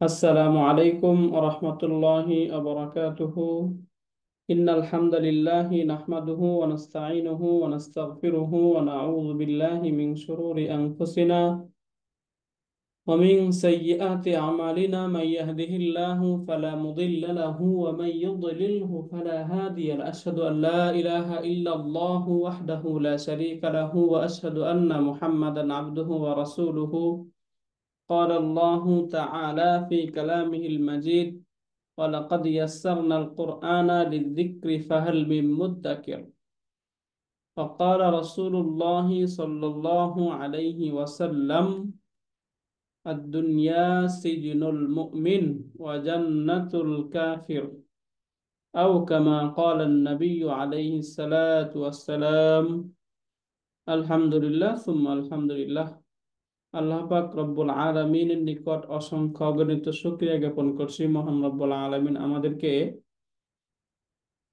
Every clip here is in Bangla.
السلام عليكم ورحمة الله وبركاته. إن الحمد لله نحمده ونستعينه ونستغفره ونعوذ بالله من شرور أنفسنا ومن سيئات أعمالنا. من يهده الله فلا مضل له ومن يضلله فلا هادي له. أشهد أن لا إله إلا الله وحده لا شريك له وأشهد أن محمدا عبده ورسوله. قال الله تعالى في كلامه المجيد: ولقد يسرنا القرآن للذكر فهل من مدكر. فقال رسول الله صلى الله عليه وسلم: الدنيا سجن المؤمن وجنة الكافر، أو كما قال النبي عليه الصلاة والسلام. الحمد لله ثم الحمد لله। আল্লাহ পাক রব্বুল আলামিনের নিকট অসংখ্য অগণিত শুকরিয়া জ্ঞাপন করছি। মহান রব্বুল আলামিন আমাদেরকে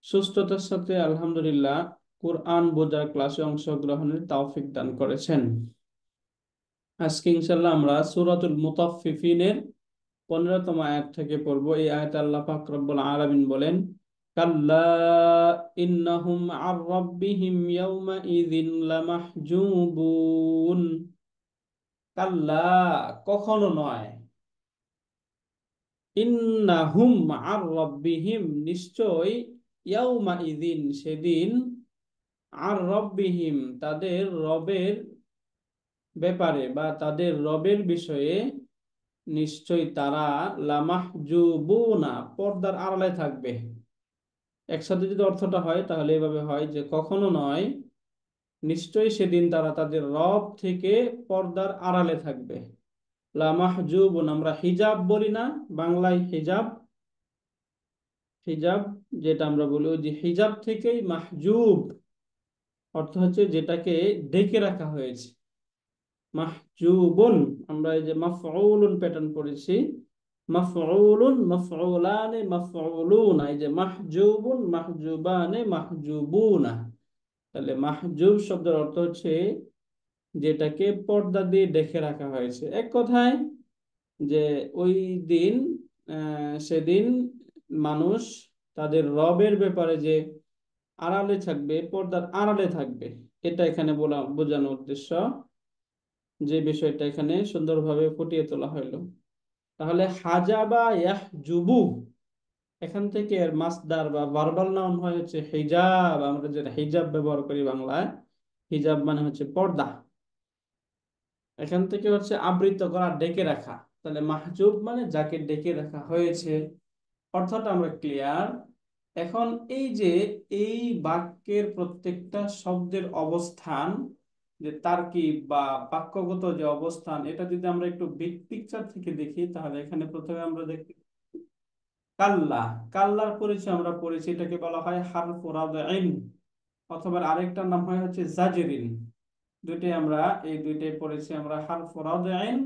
সুস্থতার সাথে আলহামদুলিল্লাহ কোরআন বোঝার ক্লাসে অংশগ্রহণের তৌফিক দান করেছেন। আজকে ইনশাআল্লাহ আমরা সূরাতুল মুতাফফিফিনের 15তম আয়াত থেকে পড়ব। এই আয়াতে আল্লাহ পাক রব্বুল আলামিন বলেন: কাল্লা ইন্নাহুম আর রাব্বিহিম ইয়াওমা ইযিন লামাহজুবুন। কাল্লা, কখনো নয়। ইন্নাহুম আর রাব্বিহিম, নিশ্চয়। ইয়াউমা ইযিন, সেদিন। আর রব্বিহিম, তাদের রবের ব্যাপারে বা তাদের রবের বিষয়ে। নিশ্চয় তারা লামাহজুবুনা, পর্দার আড়ালে থাকবে। একসাথে যদি অর্থটা হয় তাহলে এভাবে হয় যে কখনো নয়, নিশ্চয় সেদিন তারা তাদের রব থেকে পর্দার আড়ালে থাকবে। লামাহজুবুন, আমরা হিজাব বলি না বাংলায়? হিজাব, হিজাব যেটা আমরা বলি, ওই যে হিজাব থেকেই মাহজুব অর্থ হচ্ছে যেটাকে ঢেকে রাখা হয়েছে। মাহজুবুন, আমরা এই যে মাফউলুন প্যাটার্ন পড়েছি, মাফউলুন মাফউলানে মাফউলুনা, এই যে মাহজুবুন মাহজুবানে মাহজুবুনা। তাহলে মাহজুব শব্দের অর্থ হচ্ছে যেটাকে পর্দা দিয়ে ঢেকে রাখা হয়েছে। এক কথায় যে ওই দিন, সেদিন মানুষ তাদের রবের ব্যাপারে যে আড়ালে থাকবে, পর্দার আড়ালে থাকবে, এটা এখানে বলা বোঝানোর উদ্দেশ্য। যে বিষয়টা এখানে সুন্দরভাবে ফুটিয়ে তোলা হইল। তাহলে হাজাবা ইয়াহজুবু, এখান থেকে এর মাসদার বা ভার্বাল নাউন হয় হচ্ছে হিজাব। আমরা যেটা হিজাব ব্যবহার করি বাংলায়, হিজাব মানে হচ্ছে পর্দা। এখান থেকে হচ্ছে আবৃত করা, ডেকে রাখা। তাহলে মাহজুব মানে যাকে ডেকে রাখা হয়েছে। অর্থটা আমরা ক্লিয়ার। এখন এই যে এই বাক্যের প্রত্যেকটা শব্দের অবস্থান, যে তারকিব বা বাক্যগত যে অবস্থান, এটা যদি আমরা একটু বিগ পিকচার থেকে দেখি তাহলে এখানে প্রথমে আমরা দেখি কাল্লা। কাল্লার পরিচয় আমরা পড়েছি, এটাকে বলা হয় হারফু রাদঈন, অথবা আরেকটার নাম হয় হচ্ছে জাজরিন। দুইটাই আমরা, এই দুইটাই পড়েছি আমরা, হারফু রাদঈন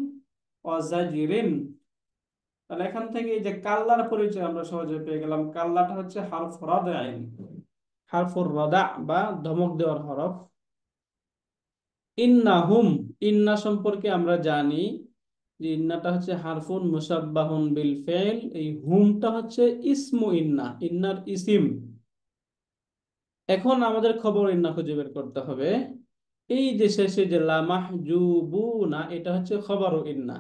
ও জাজরিন। তাহলে এখান থেকে এই যে কাল্লার পরিচয় আমরা সহজে পেয়ে গেলাম। কাল্লাটা হচ্ছে হারফ রাদঈন, হারফুর রাদা বা ধমক দেওয়ার হরফ। ইন্নাহুম, ইন্না সম্পর্কে আমরা জানি যে ইন্নাটা হচ্ছে হারফুন মুসাব্বাহুন বিল ফেল। এই হুমটা হচ্ছে ইসমু ইন্না, ইন্নার ইসিম। এখন আমাদের খবর ইন্না খুঁজে বের করতে হবে। এই যে শেষে যে লা মাহজুবুনা, এটা হচ্ছে খবর ইন্না।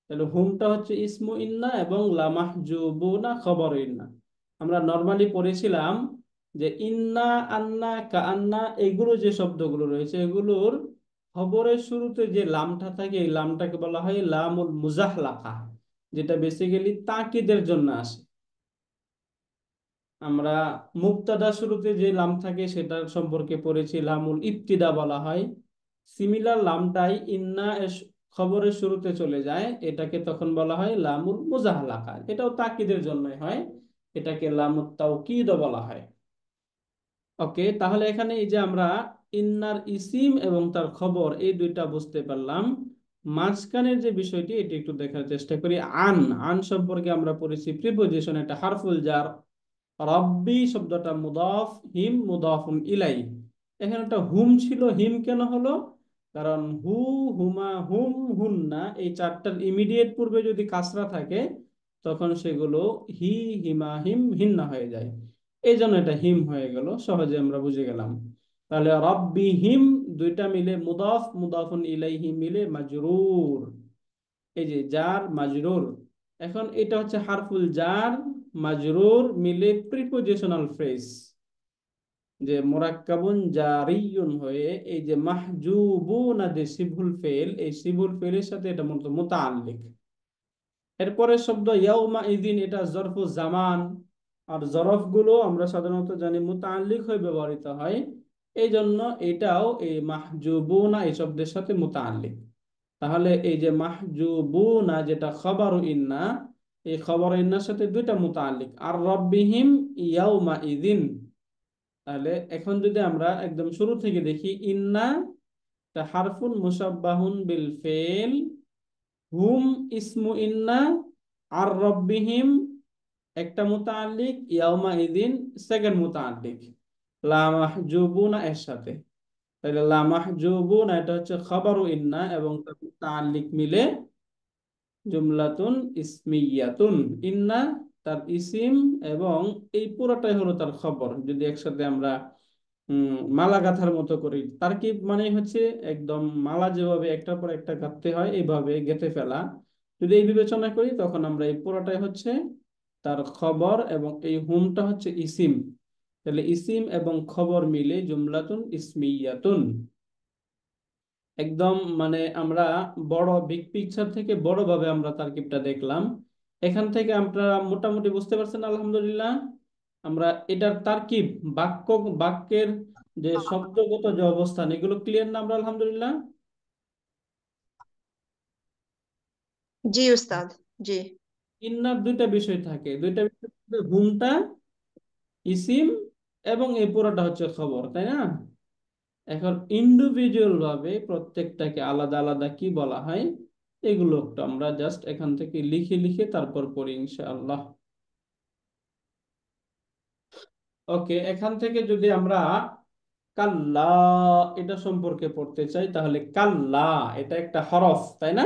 তাহলে হুমটা হচ্ছে ইসমু ইন্না এবং লা মাহজুবুনা খবর ইন্না। আমরা নরমালি পড়েছিলাম যে ইন্না, আন্না, কাআন্না, এগুলো যে শব্দগুলো রয়েছে এগুলোর খবরের শুরুতে যে লামটা থাকে, এই লামটাকে বলা হয় লামুল মুজাহলাকা, যেটা বেসিক্যালি তাকিদের জন্য আসে। আমরা মুক্তাদা শুরুতে যে লাম থাকে সেটার সম্পর্কে পড়েছি, লামুল ইবতিদা বলা হয়। সিমিলার লামটাই ইন্না খবরের শুরুতে চলে যায়, এটাকে তখন বলা হয় লামুল মুজাহলাকা। এটাও তাকিদের জন্যই হয়, এটাকে লামুত তাওকিদ বলা হয়। ওকে, তাহলে এখানে এই যে আমরা ইন্নার ইসিম এবং তার খবর এই দুইটা বুঝতে পারলাম। মাঝখানের যে বিষয়টি এটি একটু দেখার চেষ্টা করি। আন, আন সম্পর্কে আমরা পড়েছি প্রিপোজিশন, এটা হারফুল জার। রব্বি শব্দটা মুদাফ, হিম মুদাফুন ইলাই। এখানে একটা হুম ছিল, হিম কেন হলো? কারণ হু, হুমা, হুম, হুন্না, এই চারটার ইমিডিয়েট পূর্বে যদি কাসরা থাকে তখন সেগুলো হি, হিমা, হিম, হিন্না হয়ে যায়। এই জন্য এটা হিম হয়ে গেল, সহজে আমরা বুঝে গেলাম। তাহলে রব্বি হিম দুইটা মিলে মুদাফ, মুদাফুন ইলাইহি মিলে মাজরুর। এই যে জার মাজরুর, এখন এটা হচ্ছে হারফুল জার মাজরুর মিলে প্রিপোজিশনাল ফ্রেজ, যে মোরাক্কাবুন জারিয়ুন হয়ে এই যে মাহজুবুনা যে সিবুল ফেল, এই সিবুল ফেলের সাথে এটা মূলত মুতাআল্লিক। এরপরে শব্দ ইয়াউমা ইদিন, এটা জরফু জামান। আর জরফ গুলো আমরা সাধারণত জানি মুতাআল্লিক হয়ে ব্যবহৃত হয়, এই জন্য এটাও এই মাহজুবুনা এই শব্দের সাথে মুতাআল্লিক। তাহলে এই যে মাহজুবুনা যেটা খবর ইন্না, এই খবর ইন্নার সাথে দুইটা মুতাআল্লিক। আর রব্বিহিম ইয়াউমা ইদিন, তাহলে এখন যদি আমরা একদম শুরু থেকে দেখি, ইন্না তা হারফুন মুসাব্বাহুন বিল ফেল, হুম ইসমু ইন্না, আর রব্বিহিম একটা মুতাআল্লিক, ইয়াউমা ইদিন সেকেন্ড মুতাআল্লিক, লা মাহজুবুনা এর সাথে। তাহলে লা মাহজুবুনা এটা হচ্ছে খবরু ইন্না এবং তার মুতাআল্লিক মিলে জুমলাতুন ইসমিয়াতুন। ইন্না তার ইসিম, এবং এই পুরোটাই হলো তার খবর। যদি একসাথে আমরা মালা গাঁথার মতো করি, তারকিব মানে হচ্ছে একদম মালা যেভাবে একটার পর একটা গাঁথতে হয় এইভাবে গেঁথে ফেলা। যদি এই বিবেচনা করি তখন আমরা এই পুরোটাই হচ্ছে তার খবর, এবং এই হুমটা হচ্ছে ইসিম। তাহলে ইসিম এবং খবর মিলে জুমলাতুন ইসমিয়াতুন। একদম মানে আমরা বড় বিগ পিকচার থেকে বড়ভাবে আমরা তারকিবটা দেখলাম। এখান থেকে আপনারা মোটামুটি বুঝতে পারছেন আলহামদুলিল্লাহ। আমরা এটার তারকিব, বাক্য, বাক্যের যে শব্দগত যে অবস্থান, এগুলো ক্লিয়ার না আমরা আলহামদুলিল্লাহ। জি উস্তাদ। জি। ইন্নার দুইটা বিষয় থাকে, দুইটা বিষয় থাকে, হুমটা ইসিম এবং এই পুরোটা হচ্ছে খবর, তাই না? এখন ইন্ডিভিজুয়াল ভাবে প্রত্যেকটাকে আলাদা আলাদা কি বলা হয়, এগুলো একটু আমরা জাস্ট এখান থেকে লিখে লিখে তারপর পড়ি ইনশাআল্লাহ। ওকে, এখান থেকে যদি আমরা কাল্লা এটা সম্পর্কে পড়তে চাই, তাহলে কাল্লা এটা একটা হরফ, তাই না?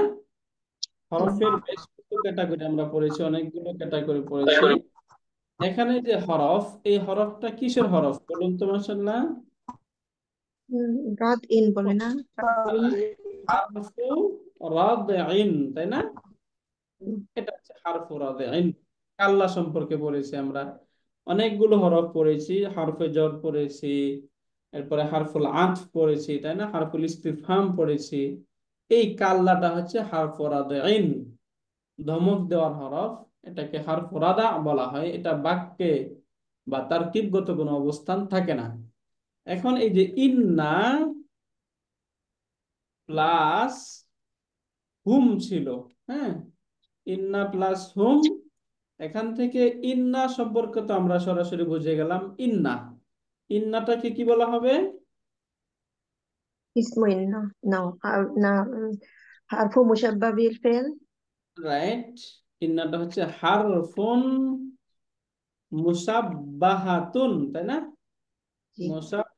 হরফের বেশ কিছু ক্যাটাগরি আমরা পড়েছি, অনেকগুলো ক্যাটাগরি পড়েছি। এখানে যে হরফ, এই হরফটা কিসের হরফ বলুন তো মাশাআল্লাহ? রাত ইন বলে না? ইন। হারফু রাদঈন, তাই না? হুম। এটা হচ্ছে হারফু রাদঈন। কাল্লা সম্পর্কে পড়েছি আমরা, অনেকগুলো হরফ পড়েছি, হরফে জর পড়েছি, এরপরে হারফুল আতফ পড়েছি, তাই না? হারফুল ইস্তিফহাম পড়েছি। এই কাল্লাটা হচ্ছে হারফু রাদঈন, ধমক দেওয়ার হরফ। এটাকে হারফু রাদা বলা হয়। এটা বাক্যে বা তারকিবগত কোনো অবস্থান থাকে না। এখন এই যে ইন্না প্লাস হুম ছিল, হ্যাঁ, ইন্না প্লাস হুম, এখান থেকে ইন্না সম্পর্কে তো আমরা সরাসরি বুঝে গেলাম। ইন্না, ইন্নাটাকে কি বলা হবে? ইসমু ইন্না। না, না, হারফু মুশাব্বা বিল ফেল। রাইট, ইন্নাটা হচ্ছে হারফুন মুসাব্বাহাতুন, তাই না? জি। মুসাব্বাহাতুন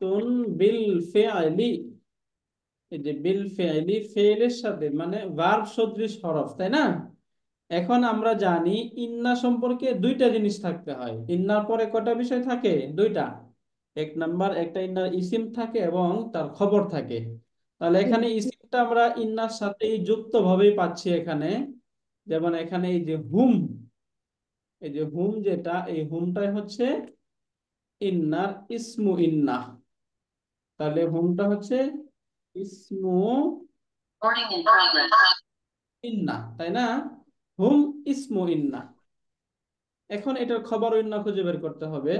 কোন? বিল ফিআলি। এই যে বিল ফিআলি, ফেলের সাথে মানে ভার্ব সদৃশ হরফ, তাই না? এখন আমরা জানি ইন্না সম্পর্কে দুইটা জিনিস থাকতে হয়। ইন্নার পরে কয়টা বিষয় থাকে? দুইটা। এক নাম্বার, একটা ইন্নার ইসিম থাকে এবং তার খবর থাকে। তাহলে হুম। এখানে ইসিমটা আমরা ইন্নার সাথেই যুক্ত ভাবেই পাচ্ছি এখানে। যেমন এখানে এই যে হুম, এই যে হুম যেটা, এই হুমটাই হচ্ছে ইন্নার ইসমু ইন্না। তাহলে হুমটা হচ্ছে ইসমু ইন্না, তাই না? হুম ইসমু ইন্না। এখন এটার খবর ইন্না খুঁজে বের করতে হবে।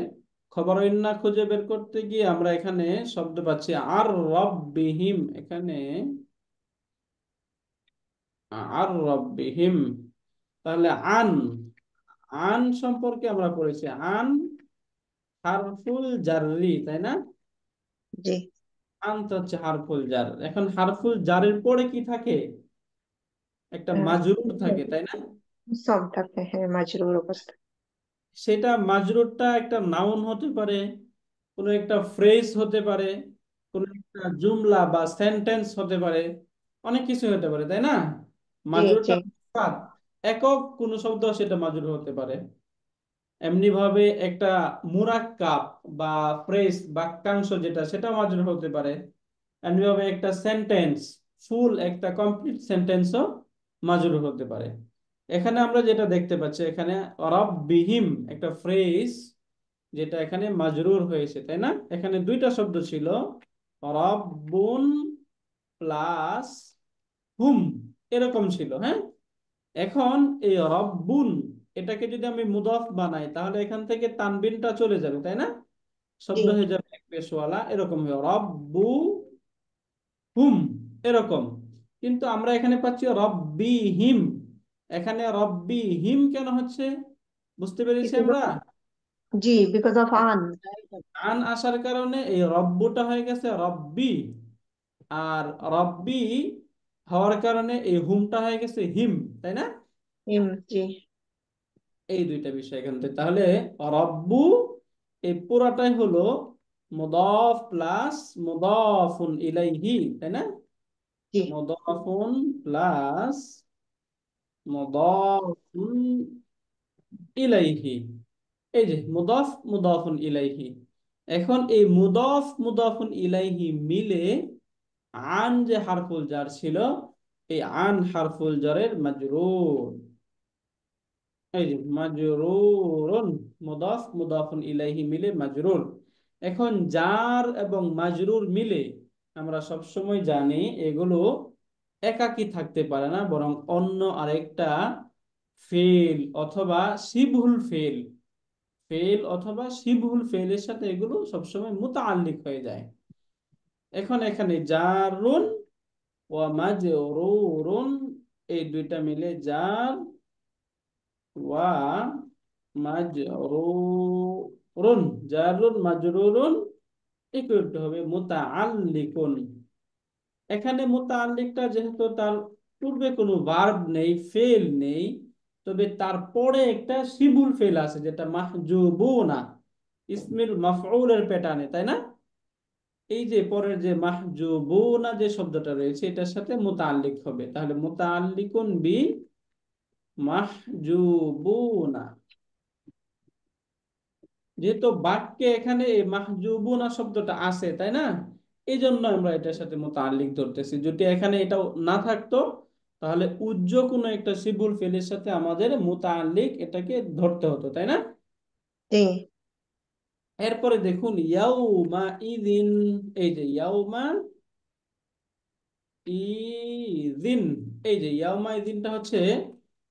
খবর ইন্না খুঁজে বের করতে গিয়ে আমরা এখানে শব্দ পাচ্ছি আর রব্বিহিম। এখানে আর রব্বিহিম, তাহলে আন, আন সম্পর্কে আমরা পড়েছি। আন হারফুল জাররি, তাই না? জি। আন তো হচ্ছে হারফুল জার। এখন হারফুল জারের পরে কি থাকে? একটা মাজরুর থাকে, তাই না? সব থাকে, হ্যাঁ, মাজরুর অবস্থা। সেটা মাজরুরটা একটা নাউন হতে পারে, কোনো একটা ফ্রেজ হতে পারে, কোনো একটা জুমলা বা সেন্টেন্স হতে পারে। অনেক কিছু হতে পারে, তাই না? জি জি। মাজরুরটা মুফরাদ, একক কোন শব্দ সেটা মাজরুর হতে পারে। এমনি ভাবে একটা মুরাক্কাব বা ফ্রেজ, বাক্যাংশ যেটা, সেটা মাজরুর হতে পারে। এমনি ভাবে একটা সেন্টেন্স, ফুল একটা কমপ্লিট সেন্টেন্সও মাজরুর হতে পারে। এখানে আমরা যেটা দেখতে পাচ্ছি, এখানে রব্বিহিম একটা ফ্রেজ, যেটা এখানে মাজরুর হয়েছে, তাই না? এখানে দুইটা শব্দ ছিল, রব্বুন প্লাস হুম, এরকম ছিল, হ্যাঁ। এখন এই রব্বুন, এটাকে যদি আমি মুদাফ বানাই, তাহলে এখান থেকে তানবিনটা চলে যাবে, তাই না? জি। শব্দ হয়ে যাবে এক পেশওয়ালা, এরকম হবে রব্বু হুম, এরকম। কিন্তু আমরা এখানে পাচ্ছি রব্বি হিম। এখানে রব্বি হিম কেন হচ্ছে, বুঝতে পেরেছি বিকজ আমরা? Of, G, because of an. আন আসার কারণে এই রব্বুটা হয়ে গেছে রব্বি, আর রব্বি হওয়ার কারণে এই হুমটা হয়ে গেছে হিম, তাই না? হিম, জি। এই দুইটা বিষয় এখান থেকে। তাহলে রব্বু এই পুরাটাই হলো মুদাফ প্লাস মুদাফুন ইলাইহি, তাই না? জি মুদাফুন প্লাস মুদাফুন ইলাইহি, এই যে মুদাফ মুদাফুন ইলাইহি। এখন এই মুদাফ মুদাফুন ইলাইহি মিলে আন যে হারফুল জার ছিল, এই আন হারফুল জারের মাজরুর, এই যে মাজরুরুন, মুদাফ মুদাফুন ইলাইহি মিলে মাজরুর। এখন জার এবং মাজরুর মিলে আমরা সব সময় জানি এগুলো একাকী থাকতে পারে না, বরং অন্য আরেকটা ফেল অথবা শিবহুল ফেল, ফেল অথবা শিবহুল ফেলের সাথে এগুলো সবসময় মুতাআল্লিক হয়ে যায়। এখন এখানে জারুন ওয়া মাজরুরুন, এই দুইটা মিলে জার ওয়া মাজরুরুন, জারুন মাজরুরুন ইকুয়াল টু হবে মুতাআল্লিকুন। এখানে মুতাআল্লিকটা যেহেতু তার পূর্বে কোনো ভার্ব নেই, ফেল নেই, তবে তারপরে একটা শিবুল ফেল আছে যেটা মাহজুবুনা, ইসমিল মাফউলের প্যাটার্নে, তাই না? এই যে পরের যে মাহজুবুনা যে শব্দটা রয়েছে, এটার সাথে মুতাআল্লিক হবে, তাহলে মুতাআল্লিকুন বি মাহজুবুনা। যেহেতু বাক্যে এখানে এই মাহজুবুনা শব্দটা আছে, তাই না? এই জন্য আমরা এটার সাথে মুতাআল্লিক ধরতেছি। যদি এখানে এটা না থাকতো, তাহলে উজ্জ কোনো একটা সিবুল ফেলের সাথে আমাদের মুতাআল্লিক এটাকে ধরতে হতো, তাই না? জি। এরপরে দেখুন ইয়াউমা ইদিন, এই যে ইয়াউমা ইদিন, এই যে ইয়াউমা ইদিনটা হচ্ছে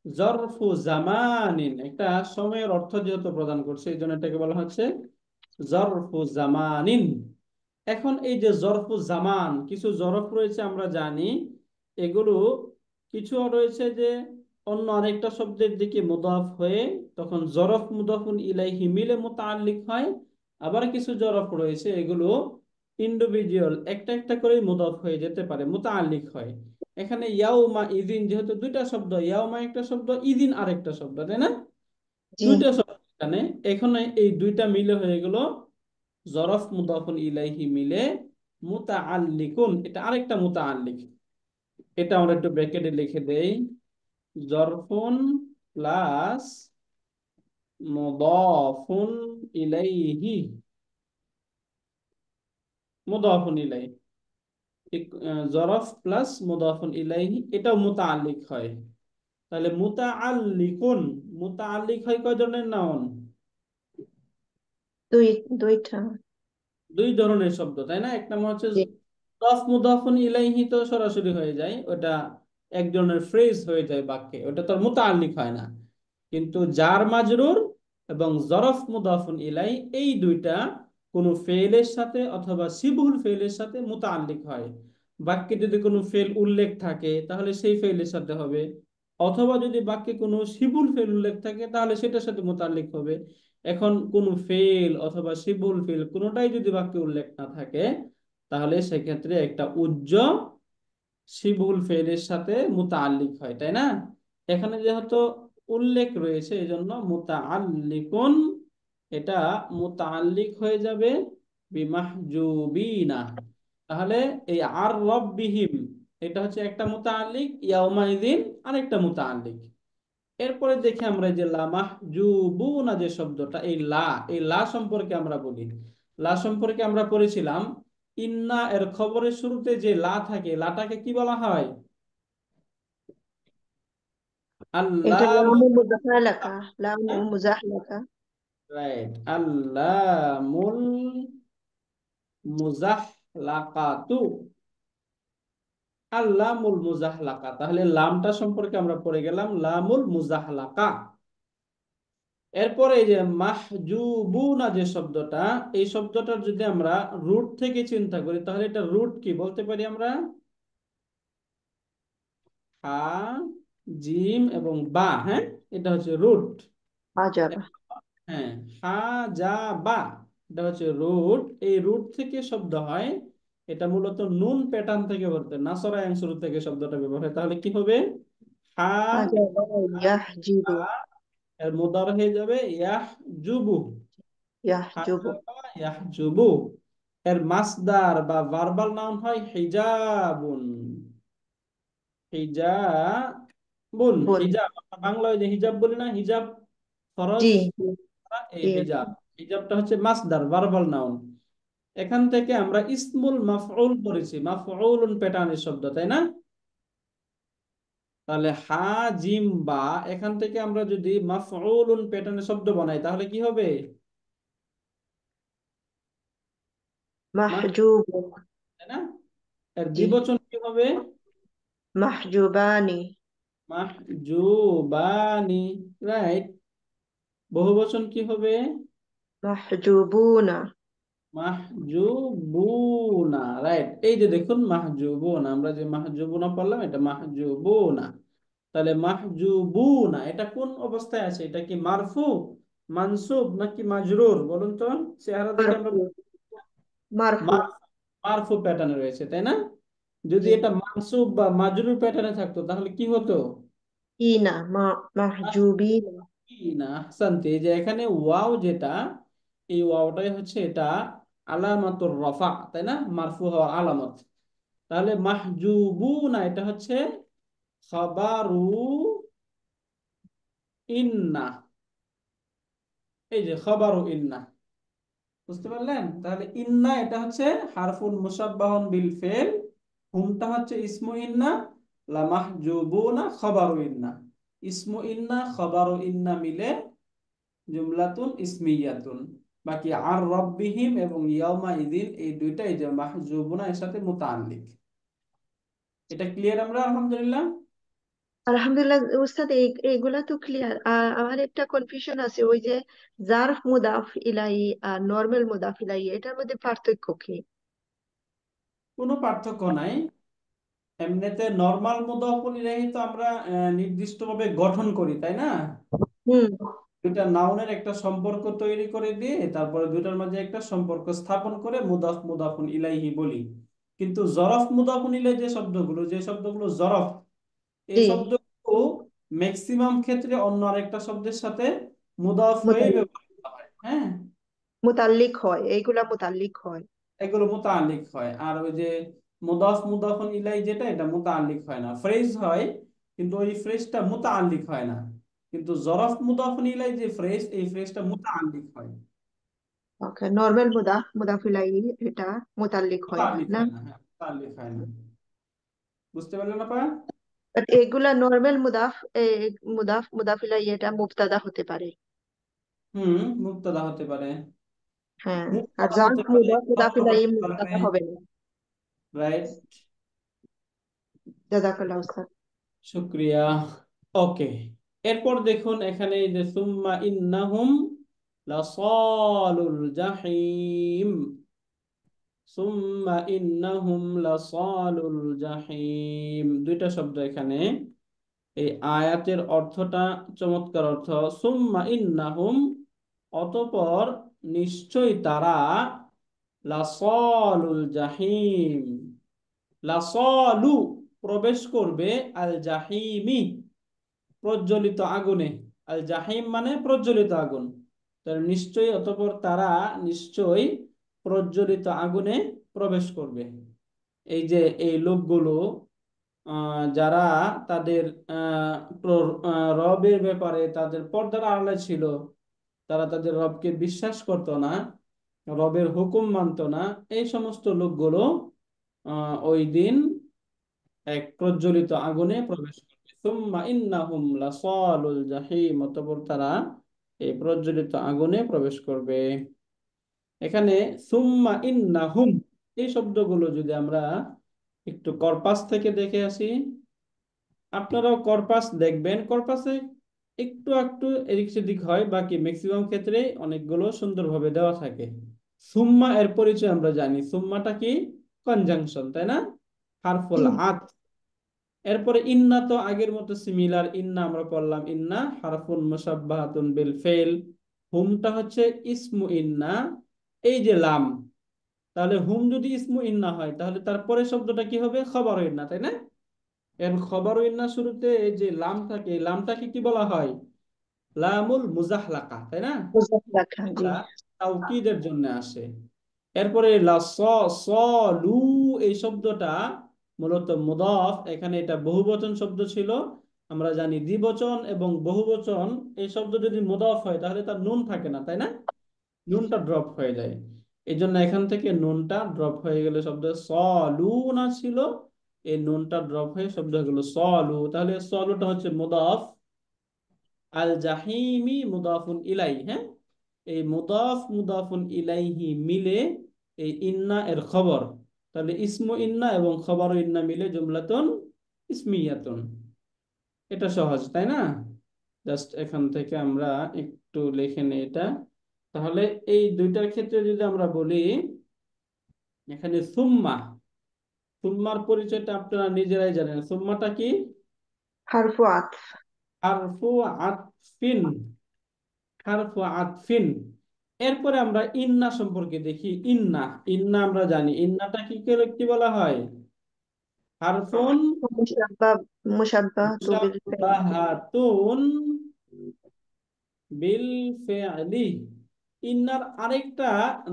জরফু জামানিন, একটা সময়ের অর্থ যেহেতু প্রদান করছে, এই জন্য এটাকে বলা হচ্ছে জরফু জামানিন। এখন এই যে জরফু জামান, কিছু জরফ রয়েছে আমরা জানি, এগুলো কিছু রয়েছে যে অন্য আরেকটা শব্দের দিকে মুদাফ হয়ে তখন জরফ মুদাফুন ইলাইহি মিলে মুতাআল্লিক হয়। আবার কিছু জরফ রয়েছে এগুলো ইন্ডিভিজুয়াল একটা একটা করে মুদাফ হয়ে যেতে পারে, মুতাআল্লিক হয়। এখানে ইয়াউমা ইদিন যেহেতু দুইটা শব্দ, ইয়াউমা একটা শব্দ, ইদিন আরেকটা শব্দ, তাই না? জি দুইটা শব্দ এখানে, এখানে এই দুইটা মিলে হয়ে গেল জরফ মুদাফুন ইলাইহি মিলে মুতাআল্লিকুন, এটা আরেকটা মুতাআল্লিক। এটা আমরা একটু ব্র্যাকেটে লিখে দেই, জরফুন প্লাস মুদাফুন ইলাইহি, মুদাফুন ইলাইহি, জরফ প্লাস মুদাফুন ইলাইহি এটাও মুতাআল্লিক হয়। তাহলে মুতাআল্লিকুন, মুতাআল্লিক হয় কয় ধরনের নাউন? দুই, দুইটা। দুই ধরনের শব্দ, তাই না? এক নাম্বার হচ্ছে জি মুদাফ মুদাফুন ইলাইহি, তো সরাসরি হয়ে যায়, ওটা এক ধরনের ফ্রেজ হয়ে যায় বাক্যে, ওটা তো আর মুতাআল্লিক হয় না। কিন্তু জার মাজরুর এবং জরফ মুদাফুন ইলাই, এই দুইটা কোনো ফেলের সাথে অথবা সিবহুল ফেলের সাথে মুতাআল্লিক হয়। বাক্যে যদি কোনো ফেল উল্লেখ থাকে তাহলে সেই ফেলের সাথে হবে, অথবা যদি বাক্যে কোনো সিবুল ফেল উল্লেখ থাকে তাহলে সেটার সাথে মুতাআল্লিক হবে। এখন কোনো ফেল অথবা সিবুল ফেল কোনোটাই যদি বাক্যে উল্লেখ না থাকে, তাহলে সেক্ষেত্রে একটা উজ্জ শিবুল ফেলের সাথে মুতাআল্লিক হয়, তাই না? এখানে যেহেতু উল্লেখ রয়েছে এই জন্য মুতাআল্লিকুন, এটা মুতাআল্লিক হয়ে যাবে বিমাহজুবিনা। তাহলে এই আর রব্বিহিম, এটা হচ্ছে একটা মুতাআল্লিক, ইয়াউমাইযিন আরেকটা মুতাআল্লিক। এরপরে দেখি আমরা যে লা মাহজুবুনা যে শব্দটা, এই লা সম্পর্কে আমরা বলি। লা সম্পর্কে আমরা পড়েছিলাম ইন্না এর খবরের শুরুতে যে লা থাকে, লাটাকে কি বলা হয়? এটা আল্লাহ। লামু মুজাহালাকা, লামু মুজাহালাকা। রাইট, আল্লামুল মুজাহলাকাতু, আল্লামুল মুজাহলাকা। তাহলে লামটা সম্পর্কে আমরা পড়ে গেলাম, লামুল মুজাহলাকা। এরপরে এই যে মাহজুবুনা যে শব্দটা, এই শব্দটার যদি আমরা রুট থেকে চিন্তা করি, তাহলে এটা রুট কি বলতে পারি আমরা? হা, জিম এবং বা। হ্যাঁ, এটা হচ্ছে রুট। আজাবা। হ্যাঁ, হা, যা, বা, এটা হচ্ছে রুট। এই রুট থেকে শব্দ হয়। এটা মূলত নুন প্যাটার্ন থেকে বলতে, নাসরা শুরু থেকে শব্দটা ব্যবহার হয়। তাহলে কি হবে? হা, আজাবা ইয়াহজিবু। এর মুদার হয়ে যাবে ইয়াহজুবু। ইয়াহজুবু। হাজাবা ইয়াহজুবু। এর মাসদার বা ভার্বাল নাউন হয় হিজাবুন। হিজাবুন, বুন। হিজাব আমরা বাংলায় যে হিজাব বলি না, হিজাব ফরজ, জি জি এই জি। হিজাব, হিজাবটা হচ্ছে মাসদার ভার্বাল নাউন। এখান থেকে আমরা ইসমুল মাফউল করেছি, মাফউলুন প্যাটার্নের শব্দ, তাই না? তাহলে হা, জিম, বা, এখান থেকে আমরা যদি মাফউলুন প্যাটার্নের শব্দ বানাই তাহলে কি হবে? মাহ, মাহজুবু। তাই না? এর জি। দ্বিবচন কি হবে? মাহজুবানি। মাহজুবানি। রাইট। বহুবচন কি হবে? মাহজুবুনা। মাহজুবুনা। রাইট, এই যে দেখুন মাহজুবুনা, আমরা যে মাহজুবুনা পড়লাম এটা মাহজুবুনা। তাহলে মাহজুবুনা এটা কোন অবস্থায় আছে? এটা কি মারফু, মানসুব নাকি মাজরুর বলুন তো? চেহারা দেখে আমরা মারফু। মারফু। মারফু, মারফু প্যাটার্নে রয়েছে, তাই না? যদি জি। এটা মানসুব বা মাজরুর প্যাটার্নে থাকতো তাহলে কি হতো? ইনা মাহজুবিনা। না, আহসানতি। এই যে এখানে ওয়াও যেটা, এই ওয়াওটাই হচ্ছে এটা আলামাতুর রফা, তাই না? মারফু হওয়ার আলামত। তাহলে মাহজুবুনা এটা হচ্ছে খাবারু ইন্না। এই যে খাবারু ইন্না, বুঝতে পারলেন? তাহলে ইন্না এটা হচ্ছে হারফুন মুসাব্বাহুন বিল ফেল, হুমটা হচ্ছে ইসমু ইন্না, লা মাহজুবুনা খাবারু ইন্না। ইসমু ইন্না খাবারু ইন্না মিলে জুমলাতুন ইসমিয়াতুন। বাকি আর রব্বিহিম এবং ইয়াউমা ইদিন এই দুইটাই যে মাহজুবুনা এর সাথে মুতাআল্লিক। এটা ক্লিয়ার আমরা আলহামদুলিল্লাহ? আলহামদুলিল্লাহ উস্তাদ, এইগুলা তো ক্লিয়ার। আর আমার একটা কনফিউশন আছে, ওই যে জারফ মুদাফ ইলাই আর নরমাল মুদাফ ইলাই, এটার মধ্যে পার্থক্য কি? কোনো পার্থক্য নাই। এমনিতে নরমাল মুদাফুল ইলাইহি তো আমরা নির্দিষ্টভাবে গঠন করি, তাই না? হুম। দুইটা নাউনের একটা সম্পর্ক তৈরি করে দিয়ে তারপরে দুইটার মাঝে একটা সম্পর্ক স্থাপন করে মুদাফ মুদাফুন ইলাইহি বলি। কিন্তু জরফ মুদাফুন ইলাইহি যে শব্দগুলো জরফ, এই জি। শব্দগুলো ম্যাক্সিমাম ক্ষেত্রে অন্য আরেকটা শব্দের সাথে মুদাফ হয়ে মুতাল- ব্যবহৃত হয়। হ্যাঁ, মুতাল্লিক হয়, এইগুলা মুতাল্লিক হয়। এগুলো মুতাআল্লিক হয়। আর ওই যে মুদাফ মুদাফুন ইলাই যেটা, এটা মুতাআল্লিক হয় না, ফ্রেজ হয়, কিন্তু ওই ফ্রেজটা মুতাআল্লিক হয় না। কিন্তু জরফ মুদাফুন ইলাই যে ফ্রেজ, এই ফ্রেজটা মুতাআল্লিক হয়। ওকে, নরমাল মুদাফ ইলাই এটা মুতাল্লিক হয় না, মুতাআল্লিক না? হয় না, হ্যাঁ মুতাআল্লিক হয় না। বুঝতে পারলেন আপা? বাট এগুলা নরমাল মুদাফ, মুদাফ ইলাই এটা মুবতাদা হতে পারে। হুম, মুবতাদা হতে পারে, হ্যাঁ। আর মুবতাদা জারফ হতে পারে, মুদাফ তথ্য ইলাই করতে পারবে। মুবতাদা হবে না। রাইট, জাযাকাল্লাহ উস্তাদ। শুক্রিয়া। ওকে, এরপর দেখুন এখানে এই যে সুম্মা ইন্নাহুম লাসালুল জাহিম, সুম্মা ইন্নাহুম লাসালুল জাহিম, দুইটা শব্দ এখানে। এই আয়াতের অর্থটা চমৎকার অর্থ। সুম্মা ইন্নাহুম, অতঃপর নিশ্চয় তারা, লাসালুল জাহিম, লাসালু প্রবেশ করবে, আল জাহিমি প্রজ্বলিত আগুনে। আল জাহিম মানে প্রজ্বলিত আগুন। তার নিশ্চয়ই, অতঃপর তারা নিশ্চয়ই প্রজ্বলিত আগুনে প্রবেশ করবে। এই যে এই লোকগুলো, যারা তাদের রবের ব্যাপারে তাদের পর্দার আড়ালে ছিল, তারা তাদের রবকে বিশ্বাস করতো না, রবের হুকুম মানতো না, এই সমস্ত লোকগুলো ওই দিন এক প্রজ্বলিত আগুনে প্রবেশ করবে। সুম্মা ইন্নাহুম লাসালুল জাহিম, অতঃপর তারা এই প্রজ্বলিত আগুনে প্রবেশ করবে। এখানে সুম্মা ইন্নাহুম, এই শব্দগুলো যদি আমরা একটু কর্পাস থেকে দেখে আসি, আপনারাও কর্পাস দেখবেন, কর্পাসে একটু একটু এদিক সেদিক হয়, বাকি ম্যাক্সিমাম ক্ষেত্রে অনেকগুলো সুন্দরভাবে দেওয়া থাকে। সুম্মা এর পরিচয় আমরা জানি, সুম্মাটা কি? কনজাংশন, তাই না? হারফুল জি। আত। এরপরে ইন্না তো আগের মতো সিমিলার, ইন্না আমরা পড়লাম, ইন্না হারফুন মুসাব্বাহাতুন বিল ফেল। হুমটা হচ্ছে ইসমু ইন্না। এই যে লাম, তাহলে হুম যদি ইসমু ইন্না হয় তাহলে তারপরে শব্দটা কি হবে? খবর ইন্না, তাই না? এর খবর ইন্না শুরুতে এই যে লাম থাকে, এই লামটাকে কি বলা হয়? লামুল মুজাহলাকা, তাই না? বুঝতে রাখা, জি। এটা তাওকীদের জন্য আসে। এরপরে লু, এই শব্দটা মূলত মুদাফ, এখানে এটা বহুবচন শব্দ ছিল। আমরা জানি দ্বিবচন এবং বহুবচন, এই শব্দ যদি মুদাফ হয় তাহলে তার নুন থাকে না, তাই না? নুনটা ড্রপ হয়ে যায়। এই জন্য এখান থেকে নুনটা ড্রপ হয়ে গেলে শব্দ সলু না ছিল, এই নুনটা ড্রপ হয়ে শব্দ হয়ে গেল সলু। তাহলে সলুটা হচ্ছে মুদাফ, আল জাহিমি মুদাফুন ইলাই, হ্যাঁ। এই মুদাফ মুদাফুন ইলাইহি মিলে এই ইন্না এর খবর, তাহলে ইসমু ইন্না এবং খবর ইন্না মিলে জুমলাতুন ইসমিয়াতুন। এটা সহজ, তাই না? জাস্ট এখান থেকে আমরা একটু লিখে নিই এটা। তাহলে এই দুইটার ক্ষেত্রে যদি আমরা বলি, এখানে সুম্মা, সুম্মার পরিচয়টা আপনারা নিজেরাই জানেন। সুম্মাটা কি? হারফু আতফ। হারফু আতফিন, হারফু আতফিন। এরপরে আমরা ইন্না সম্পর্কে দেখি। ইন্না, ইন্না আমরা জানি ইন্নাটা কি করে কি বলা হয়? হারফুন মুসাব্বা, মুসাব্বাহাতু বিল ফাইল। মুশাব্বাহাতুন বিল ফি'লি। ইন্নার আরেকটা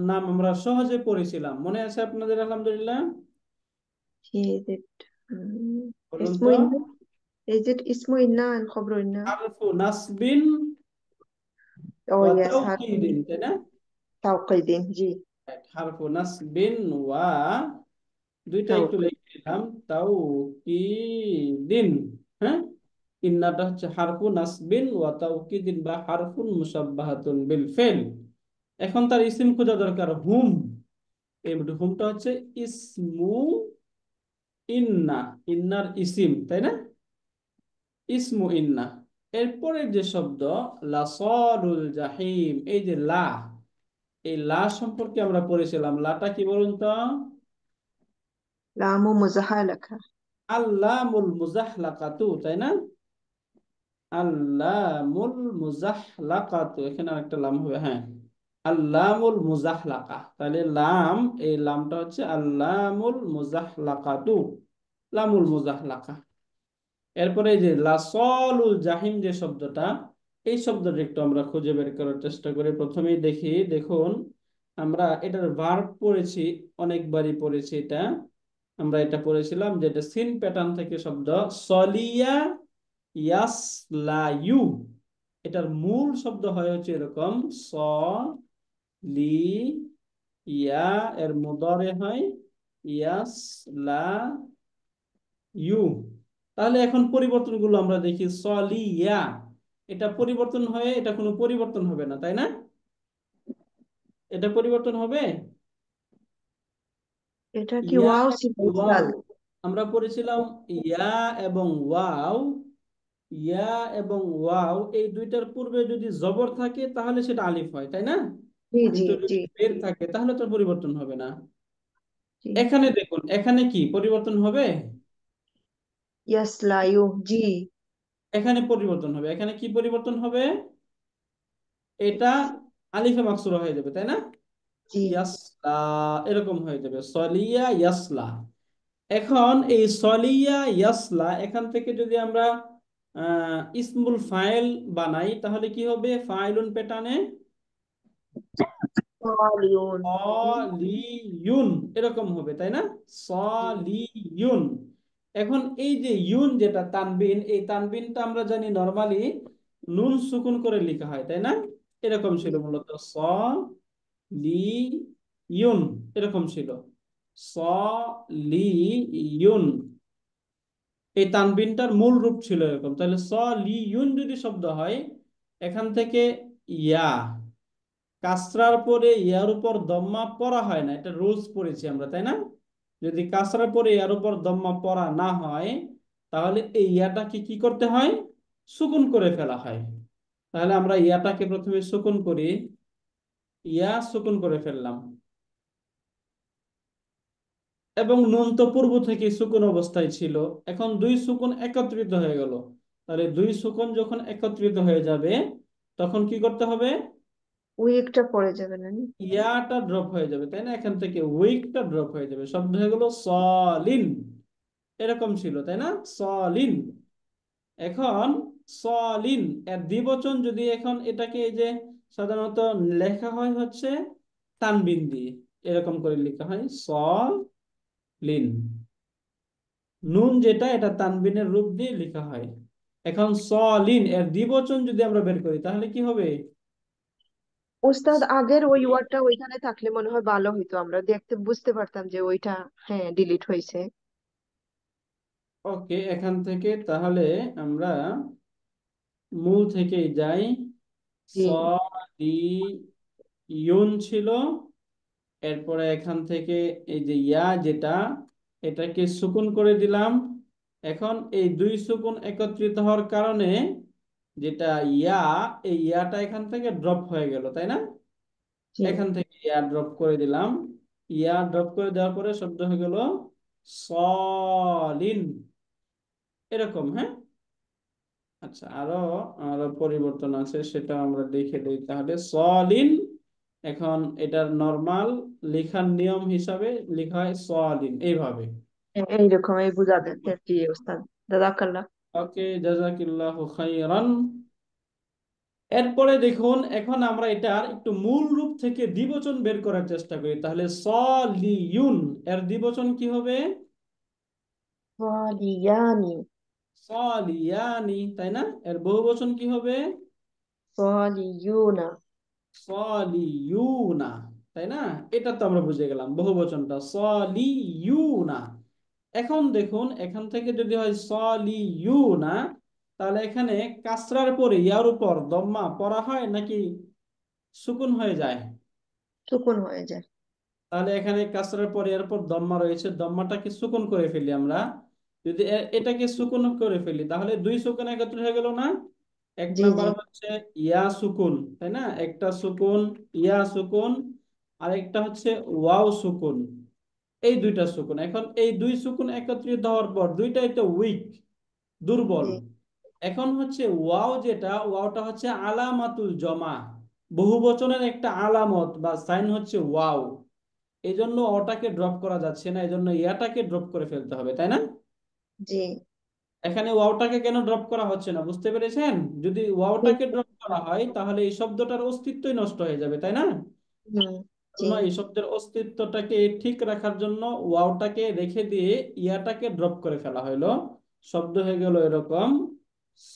নাম আমরা সহজে পড়েছিলাম, মনে আছে আপনাদের? আলহামদুলিল্লাহ, Is it বলুন ismu তো। inna? Is it ismu inna and khabru inna? হারফু নাসবিন Oh ওয়া yes, harfu তাওকীদিন, তাই না? tawqidin, জি। হারফু নাসবিন ওয়া, দুইটা একটু Tawqid। লিখে দিলাম, তাও কি দিন, হ্যাঁ। ইন্নাটা হচ্ছে হারফু নাসবিন ওয়া তাওকিদিন বা হারফুন মুসাব্বাহাতুন বিল ফেল। এখন তার ইসিম খোঁজা দরকার, হুম। এই হুমটা হচ্ছে ইসমু ইন্না, ইন্নার ইসিম, তাই না? ইসমু ইন্না। এরপরের যে শব্দ লাসালুল জাহিম, এই যে লা, এই লা সম্পর্কে আমরা পড়েছিলাম। লাটা কি বলুন তো? লামু মুজাহালাকা। আল্লামুল মুজাহলাকাতু, তাই না? আল্লামুল মুজাহলাকাতু, এখানে আরেকটা লাম হবে, হ্যাঁ। আল্লামুল মুজাহলাকা, তাহলে লাম, এই লামটা হচ্ছে আল্লামুল মুজাহলাকাতু, লামুল মুজাহলাকা। এরপরে এই যে লাসলুল জাহিম যে শব্দটা, এই শব্দটা একটু আমরা খুঁজে বের করার চেষ্টা করি। প্রথমেই দেখি, দেখুন আমরা এটার ভার্ব পড়েছি, অনেকবারই পড়েছি এটা। আমরা এটা পড়েছিলাম যে এটা সিন প্যাটার্ন থেকে শব্দ, সলিয়া ইয়াসলায়ু। এটার মূল শব্দ হয় হচ্ছে এরকম, স লি ইয়া, এর মুদারে হয় ইয়াসলা ইউ। তাহলে এখন পরিবর্তনগুলো আমরা দেখি। সলিয়া, এটা পরিবর্তন হয়ে এটা কোনো পরিবর্তন হবে না, তাই না? এটা পরিবর্তন হবে। এটা কি ইয়া ওয়াও এবং ওয়াও, সিগনিফিকাল? আমরা পড়েছিলাম ইয়া এবং ওয়াও, ইয়া এবং ওয়াও এই দুইটার পূর্বে যদি জবর থাকে তাহলে সেটা আলিফ হয়, তাই না? জি জি কিন্তু জি যদি বের থাকে তাহলে তো পরিবর্তন হবে না। জি। এখানে দেখুন, এখানে কি পরিবর্তন হবে? ইয়াসলায়ু, জি এখানে পরিবর্তন হবে। এখানে কি পরিবর্তন হবে? এটা আলিফে মাকসুরা হয়ে যাবে, তাই না? জি। ইয়াসলা, এরকম হয়ে যাবে, সলিয়া ইয়াসলা। এখন এই সলিয়া ইয়াসলা, এখান থেকে যদি আমরা ইসমুল ফাইল বানাই তাহলে কি হবে? ফাইলুন প্যাটার্নে সালিউন, জি। সলিউন, এরকম হবে, তাই না? সলিউন। এখন এই যে ইউন যেটা তানবিন, এই তানবিনটা আমরা জানি নরমালি নুন সুকুন করে লেখা হয়, তাই না? এরকম ছিল মূলত স লি ইউন, এরকম ছিল স লি ইউন। এই তানবিনটার মূল রূপ ছিল এরকম। তাহলে স লি ইউন যদি শব্দ হয়, এখান থেকে ইয়া, কাসরার পরে ইয়ার উপর দম্মা পড়া হয় না, এটা রুলস পড়েছি আমরা, তাই না? যদি কাসরার পরে ইয়ার উপর দম্মা পড়া না হয়, তাহলে এই ইয়াটাকে কি করতে হয়? সুকুন করে ফেলা হয়। তাহলে আমরা ইয়াটাকে প্রথমে সুকুন করি, ইয়া সুকুন করে ফেললাম। এবং নুন তো পূর্ব থেকে সুকুন অবস্থায় ছিল, এখন দুই সুকুন একত্রিত হয়ে গেল। তাহলে দুই সুকুন যখন একত্রিত হয়ে যাবে, তখন কি করতে হবে? উইকটা পড়ে যাবে না? ইয়াটা ড্রপ হয়ে যাবে, তাই না? এখান থেকে উইকটা ড্রপ হয়ে যাবে, শব্দ হয়ে গেল সলিন। এরকম ছিল, তাই না? সলিন। এখন সলিন এর দ্বিবচন যদি এখন এটাকে এই যে সাধারণত লেখা হয় হচ্ছে তানবিন দিয়ে, এরকম করে লেখা হয় সলিন। নুন যেটা, এটা তানবিনের রূপ দিয়ে লেখা হয়। এখন সলিন এর দ্বিবচন যদি আমরা বের করি, তাহলে কি হবে? উস্তাদ, আগের ওই ওয়ার্ডটা ওইখানে থাকলে মনে হয় ভালো হইতো, আমরা দেখতে বুঝতে পারতাম যে ওইটা হ্যাঁ ডিলিট হয়েছে। ওকে, এখান থেকে তাহলে আমরা মূল থেকেই যাই। জি। সি ইউন ছিল, এরপরে এখান থেকে এই যে ইয়া যেটা, এটাকে সুকুন করে দিলাম। এখন এই দুই সুকুন একত্রিত হওয়ার কারণে যেটা ইয়া, এই ইয়াটা এখান থেকে ড্রপ হয়ে গেল, তাই না? জি। এখান থেকে ইয়া ড্রপ করে দিলাম। ইয়া ড্রপ করে দেওয়ার পরে শব্দ হয়ে গেল সলিন, এরকম, হ্যাঁ। আচ্ছা, আরো আরো পরিবর্তন আছে, সেটা আমরা দেখে দিই তাহলে। সলিন, এখন এটার নরমাল লেখার নিয়ম হিসাবে লেখা হয় সলিন এইভাবে। এইরকম এই বুঝা যাচ্ছে। জি উস্তাদ, জাযাকাল্লাহ। ওকে, জাযাকিল্লাহু খাইরান। এরপরে দেখুন, এখন আমরা এটার একটু মূল রূপ থেকে দ্বিবচন বের করার চেষ্টা করি। তাহলে সলিউন এর দ্বিবচন কি হবে? সালিয়ানি। সলিয়ানি, তাই না? এর বহুবচন কি হবে? সালিয়ুনা। সলিউনা, তাই না? এটা তো আমরা বুঝে গেলাম বহুবচনটা সলিউনা। এখন দেখুন, এখান থেকে যদি হয় সলিউনা, তাহলে এখানে কাসরার পরে ইয়ার উপর দম্মা পড়া হয় নাকি সুকুন হয়ে যায়? সুকুন হয়ে যায়। তাহলে এখানে কাসরার পরে এর উপর দম্মা রয়েছে, দম্মাটাকে সুকুন করে ফেলি আমরা। যদি এটাকে সুকুন করে ফেলি, তাহলে দুই সুকুন একত্র হয়ে গেল না? এক জি জি। নাম্বার হচ্ছে ইয়া সুকুন, তাই না? একটা সুকুন, ইয়া সুকুন, আর একটা হচ্ছে ওয়াও সুকুন। এই দুইটা সুকুন, এখন এই দুই সুকুন একত্রিত হওয়ার পর দুইটাই তো উইক, দুর্বল। জি এখন হচ্ছে ওয়াও যেটা, ওয়াওটা হচ্ছে আলামাতুল জমা, বহুবচনের একটা আলামত বা সাইন হচ্ছে ওয়াও। এই জন্য ওটাকে ড্রপ করা যাচ্ছে না, এই জন্য ইয়াটাকে ড্রপ করে ফেলতে হবে, তাই না? জি। এখানে ওয়াওটাকে কেন ড্রপ করা হচ্ছে না, বুঝতে পেরেছেন? যদি ওয়াওটাকে ড্রপ করা হয়, তাহলে এই শব্দটার অস্তিত্বই নষ্ট হয়ে যাবে, তাই না? হুম। জি জন্য এই শব্দের অস্তিত্বটাকে ঠিক রাখার জন্য ওয়াওটাকে রেখে দিয়ে ইয়াটাকে ড্রপ করে ফেলা হলো। শব্দ হয়ে গেল এরকম স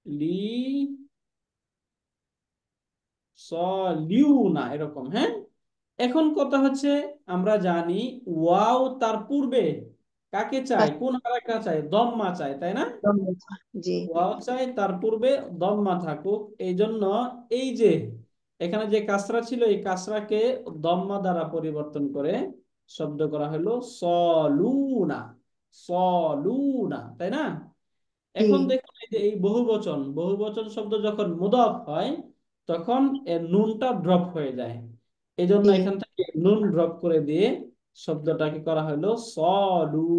লি সলিউনা, এরকম, হ্যাঁ। এখন কথা হচ্ছে, আমরা জানি ওয়াও তার পূর্বে কাকে চাই, কোন হারাকা চাই? দম্মা চাই, তাই না? জি ওয়াও চাই তার পূর্বে দম্মা থাকুক, এই জন্য এই যে এখানে যে কাসরা ছিল, এই কাসরাকে দম্মা দ্বারা পরিবর্তন করে শব্দ করা হলো সলুনা, সলুনা, তাই না? জি। এখন দেখুন, এই যে এই বহুবচন, বহুবচন শব্দ যখন মুদাফ হয়, তখন এর নুনটা ড্রপ হয়ে যায়। এই জন্য জি এখান থেকে নুন ড্রপ করে দিয়ে শব্দটাকে করা হলো সলু।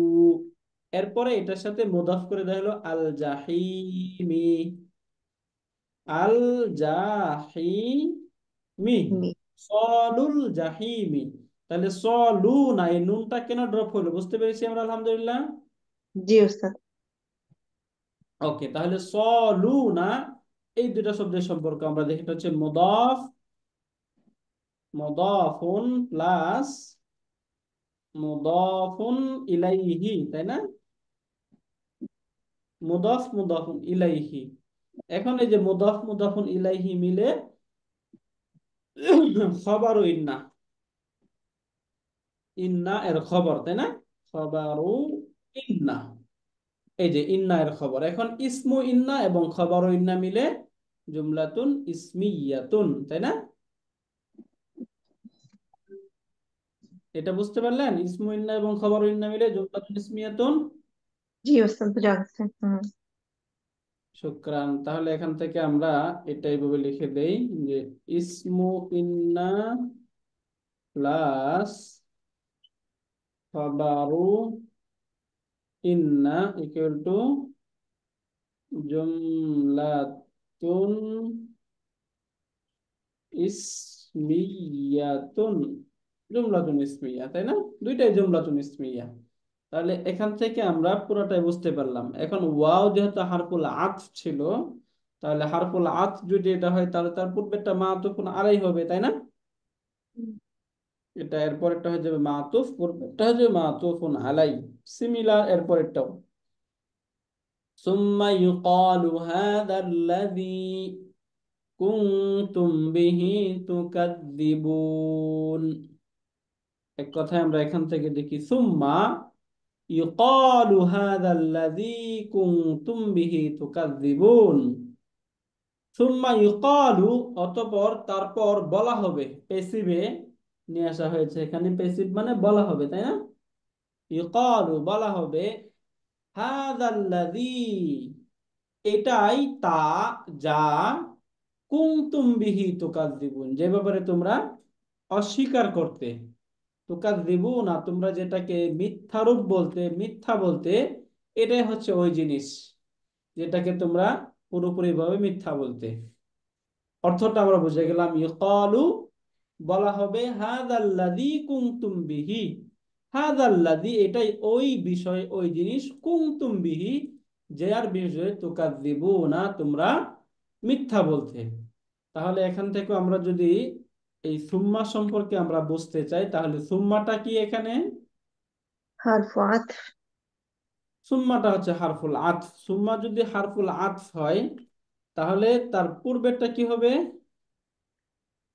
এরপরে এটার সাথে মুদাফ করে দেওয়া হলো আল জাহিমি, আল জাহিমি, মি। সলুল জাহিমি। তাহলে সলু না, এই নুনটা কেন ড্রপ হলো, বুঝতে পেরেছি আমরা, আলহামদুলিল্লাহ। জি উস্তাদ। ওকে, তাহলে সলুনা, এই দুটা শব্দের সম্পর্ক আমরা দেখি। এটা হচ্ছে মুদাফ, মুদাফুন প্লাস মুদাফুন ইলাইহি, তাই না? মুদাফ মুদাফুন ইলাইহি। এখন এই যে মুদাফ মুদাফুন ইলাইহি মিলে খবর ইন্না, ইন্না এর খবর, তাই না? খবরু ইন্না, এই যে ইন্না এর খবর। এখন ইসমু ইন্না এবং খবরু ইন্না মিলে জুমলাতুন ইসমিয়াতুন, তাই না? এটা বুঝতে পারলেন? ইসমু ইন্না এবং খবরু ইন্না মিলে জুমলাতুন ইসমিয়াতুন। জি ওস্তাদ, বোঝা গেছে। শুক্রান। তাহলে এখান থেকে আমরা এটা এইভাবে লিখে দেই যে ইসমু ইন্না প্লাস খবরু ইন্না ইকুয়াল টু জুমলাতুন ইসমিয়াতুন। জুমলাতুন ইসমিয়া, তাই না? দুইটাই জুমলাতুন ইসমিয়া। তাহলে এখান থেকে আমরা পুরোটাই বুঝতে পারলাম। এখন ওয়াও যেহেতু হারফুল আতফ ছিল, তাহলে হারফুল আতফ যদি এটা হয় তাহলে তার পূর্বেরটা মাতুফুন আলাই হবে, তাই না? এটা এরপরেরটা হয়ে যাবে মাতুফ, পূর্বেরটা হয়ে যাবে মাতুফুন আলাই। সিমিলার এরপরেরটাও। সুম্মা ইউকালু হাযাল্লাযী কুনতুম বিহি তুকাযযিবুন। এক কথায় আমরা এখান থেকে দেখি সুম্মা ইউকালু হাযাল্লাযী কুনতুম বিহি তুকাযযিবুন। সুম্মা ইউকালু, অতঃপর তারপর বলা হবে, পেসিভে নিয়ে আসা হয়েছে এখানে। পেসিভ মানে বলা হবে, তাই না? ইউকালু বলা হবে, হাযাল্লাযী এটাই তা, যা, কুনতুম বিহি তুকাযযিবুন যে ব্যাপারে তোমরা অস্বীকার করতে। তুকাযযিবুনা তোমরা যেটাকে মিথ্যারূপ বলতে, মিথ্যা বলতে, এটাই হচ্ছে ওই জিনিস যেটাকে তোমরা পুরোপুরিভাবে মিথ্যা বলতে। অর্থটা আমরা বুঝে গেলাম। ইউকালু বলা হবে হাযাল্লাযী কুনতুম বিহি, হাযাল্লাযী এটাই ওই বিষয়, ওই জিনিস, কুনতুম বিহি যে আর বিষয়ে, তুকাযযিবুনা তোমরা মিথ্যা বলতে। তাহলে এখান থেকে আমরা যদি এই সুম্মা সম্পর্কে আমরা বুঝতে চাই, তাহলে সুম্মাটা কি এখানে? হারফু আতফ। সুম্মাটা হচ্ছে হারফুল আতফ। সুম্মা যদি হারফুল আতফ হয় তাহলে তার পূর্বেরটা কি হবে?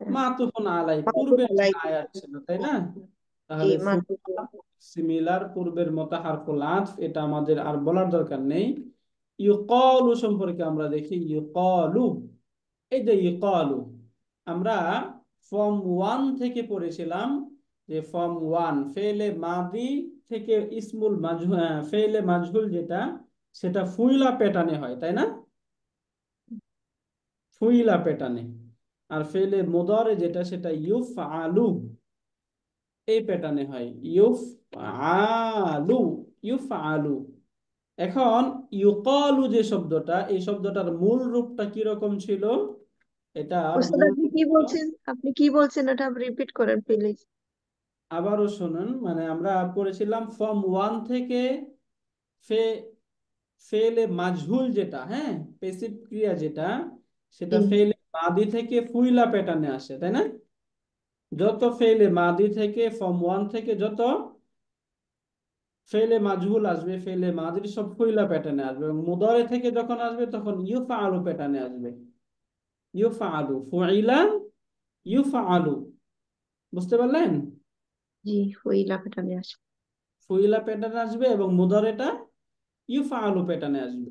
মাতুফুন আলাই, মাতুফ পূর্বের যে আলাইহি। আয়াত ছিল, তাই না? জি, তাহলে মাতুফ। সুম্মা সিমিলার, পূর্বের মতো হারফুল আতফ, এটা আমাদের আর বলার দরকার নেই। ইউকালু সম্পর্কে আমরা দেখি। ইউকালু, এই যে ইউকালু, আমরা ফর্ম 1 থেকে পড়েছিলাম যে ফর্ম 1 ফেলে মাদি থেকে ইসমুল মাজহুল, ফেলে মাজহুল যেটা, সেটা ফুইলা প্যাটার্নে হয়, তাই না? ফুইলা প্যাটার্নে। আর ফেলে মুদারে যেটা, সেটা ইউফআলু, এই প্যাটার্নে হয়। ইউফআলু, ইউফআলু। এখন ইউকালু যে শব্দটা, এই শব্দটার মূল রূপটা কি রকম ছিল? এটার ওস্তাদ, মূল আপনি রূপ কি ছিল, বলছেন? আপনি কি বলছেন, এটা রিপিট করেন প্লিজ। আবারও শুনুন, মানে আমরা পড়েছিলাম ফর্ম 1 থেকে ফে, ফেলে মাজহুল যেটা, হ্যাঁ, পেসিভ ক্রিয়া যেটা, সেটা জি। ফেলে মাদি থেকে ফুইলা প্যাটার্নে আসে, তাই না? যত ফেলে মাদি থেকে ফর্ম 1 থেকে যত ফেলে মাজহুল আসবে, ফেলে মাদির সব ফুইলা প্যাটার্নে আসবে, এবং মুদারে থেকে যখন আসবে তখন ইউফআলু প্যাটার্নে আসবে। ইউফআলু, ফুইলা, ইউফআলু। বুঝতে পারলেন? জি, ওই এলাকাটা নিয়ে আসে। ফুইলা প্যাটার্নে আসবে এবং মুদারেটা ইউফআলু প্যাটার্নে আসবে।